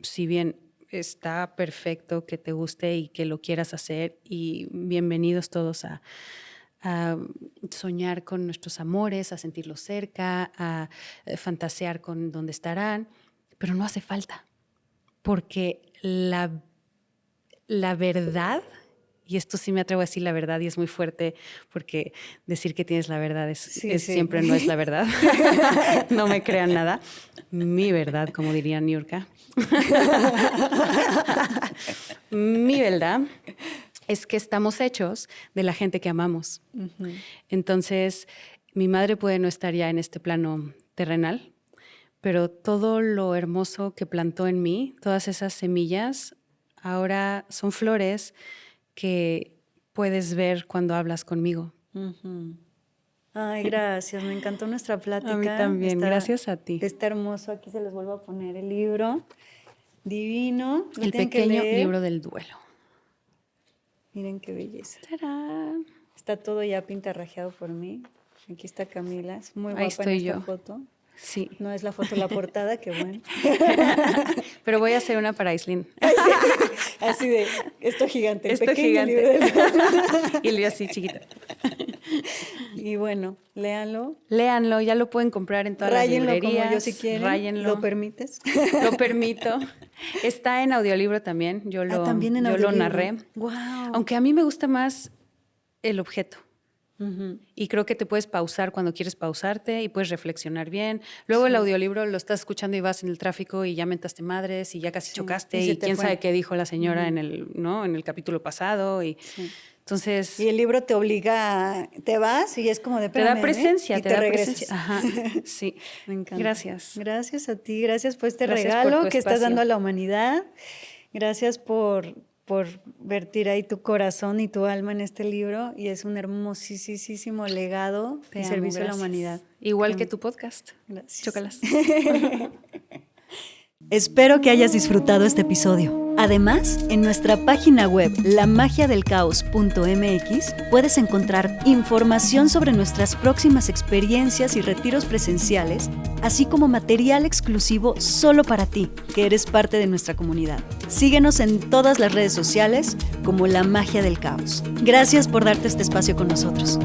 si bien está perfecto que te guste y que lo quieras hacer, y bienvenidos todos a soñar con nuestros amores, a sentirlos cerca, a fantasear con dónde estarán, pero no hace falta, porque la verdad, y esto sí me atrevo a decir la verdad y es muy fuerte porque decir que tienes la verdad siempre no es la verdad. No me crean nada. Mi verdad, como diría Niurka. Mi verdad es que estamos hechos de la gente que amamos. Entonces, mi madre puede no estar ya en este plano terrenal, pero todo lo hermoso que plantó en mí, todas esas semillas, ahora son flores que puedes ver cuando hablas conmigo. Ay, gracias. Me encantó nuestra plática. A mí también. Gracias a ti. Está hermoso. Aquí se los vuelvo a poner el libro. Divino. El pequeño libro del duelo. Miren qué belleza. ¡Tarán! Está todo ya pintarrajeado por mí. Aquí está Camila. Es muy guapa. Ahí estoy en esta yo. Foto. Sí. No es la foto, la portada, qué bueno. Pero voy a hacer una para Aislinn. Así de, esto gigante. Esto gigante. Y el así chiquito. Y bueno, léanlo. Léanlo, ya lo pueden comprar en todas Ráyenlo las librerías. como yo si quieren. Ráyenlo. ¿Lo permites? Lo permito. Está en audiolibro también. Yo lo narré. Wow. Aunque a mí me gusta más el objeto. Y creo que te puedes pausar cuando quieres pausarte y puedes reflexionar bien. Luego el audiolibro lo estás escuchando y vas en el tráfico y ya mentaste madres y ya casi chocaste y quién sabe qué dijo la señora en el capítulo pasado. Entonces, y el libro te obliga, te vas y es como de te da presencia, y te regresas. Presencia. Ajá, sí. Me encanta. Gracias. Gracias a ti, gracias por este Gracias regalo por tu que estás espacio. dando a la humanidad. Gracias por vertir ahí tu corazón y tu alma en este libro y es un hermosísimo legado Te y amo, servicio a la gracias. humanidad. Igual que tu podcast. Gracias. Chócalas. Espero que hayas disfrutado este episodio. Además, en nuestra página web lamagiadelcaos.mx puedes encontrar información sobre nuestras próximas experiencias y retiros presenciales, así como material exclusivo solo para ti, que eres parte de nuestra comunidad. Síguenos en todas las redes sociales como La Magia del Caos. Gracias por darte este espacio con nosotros.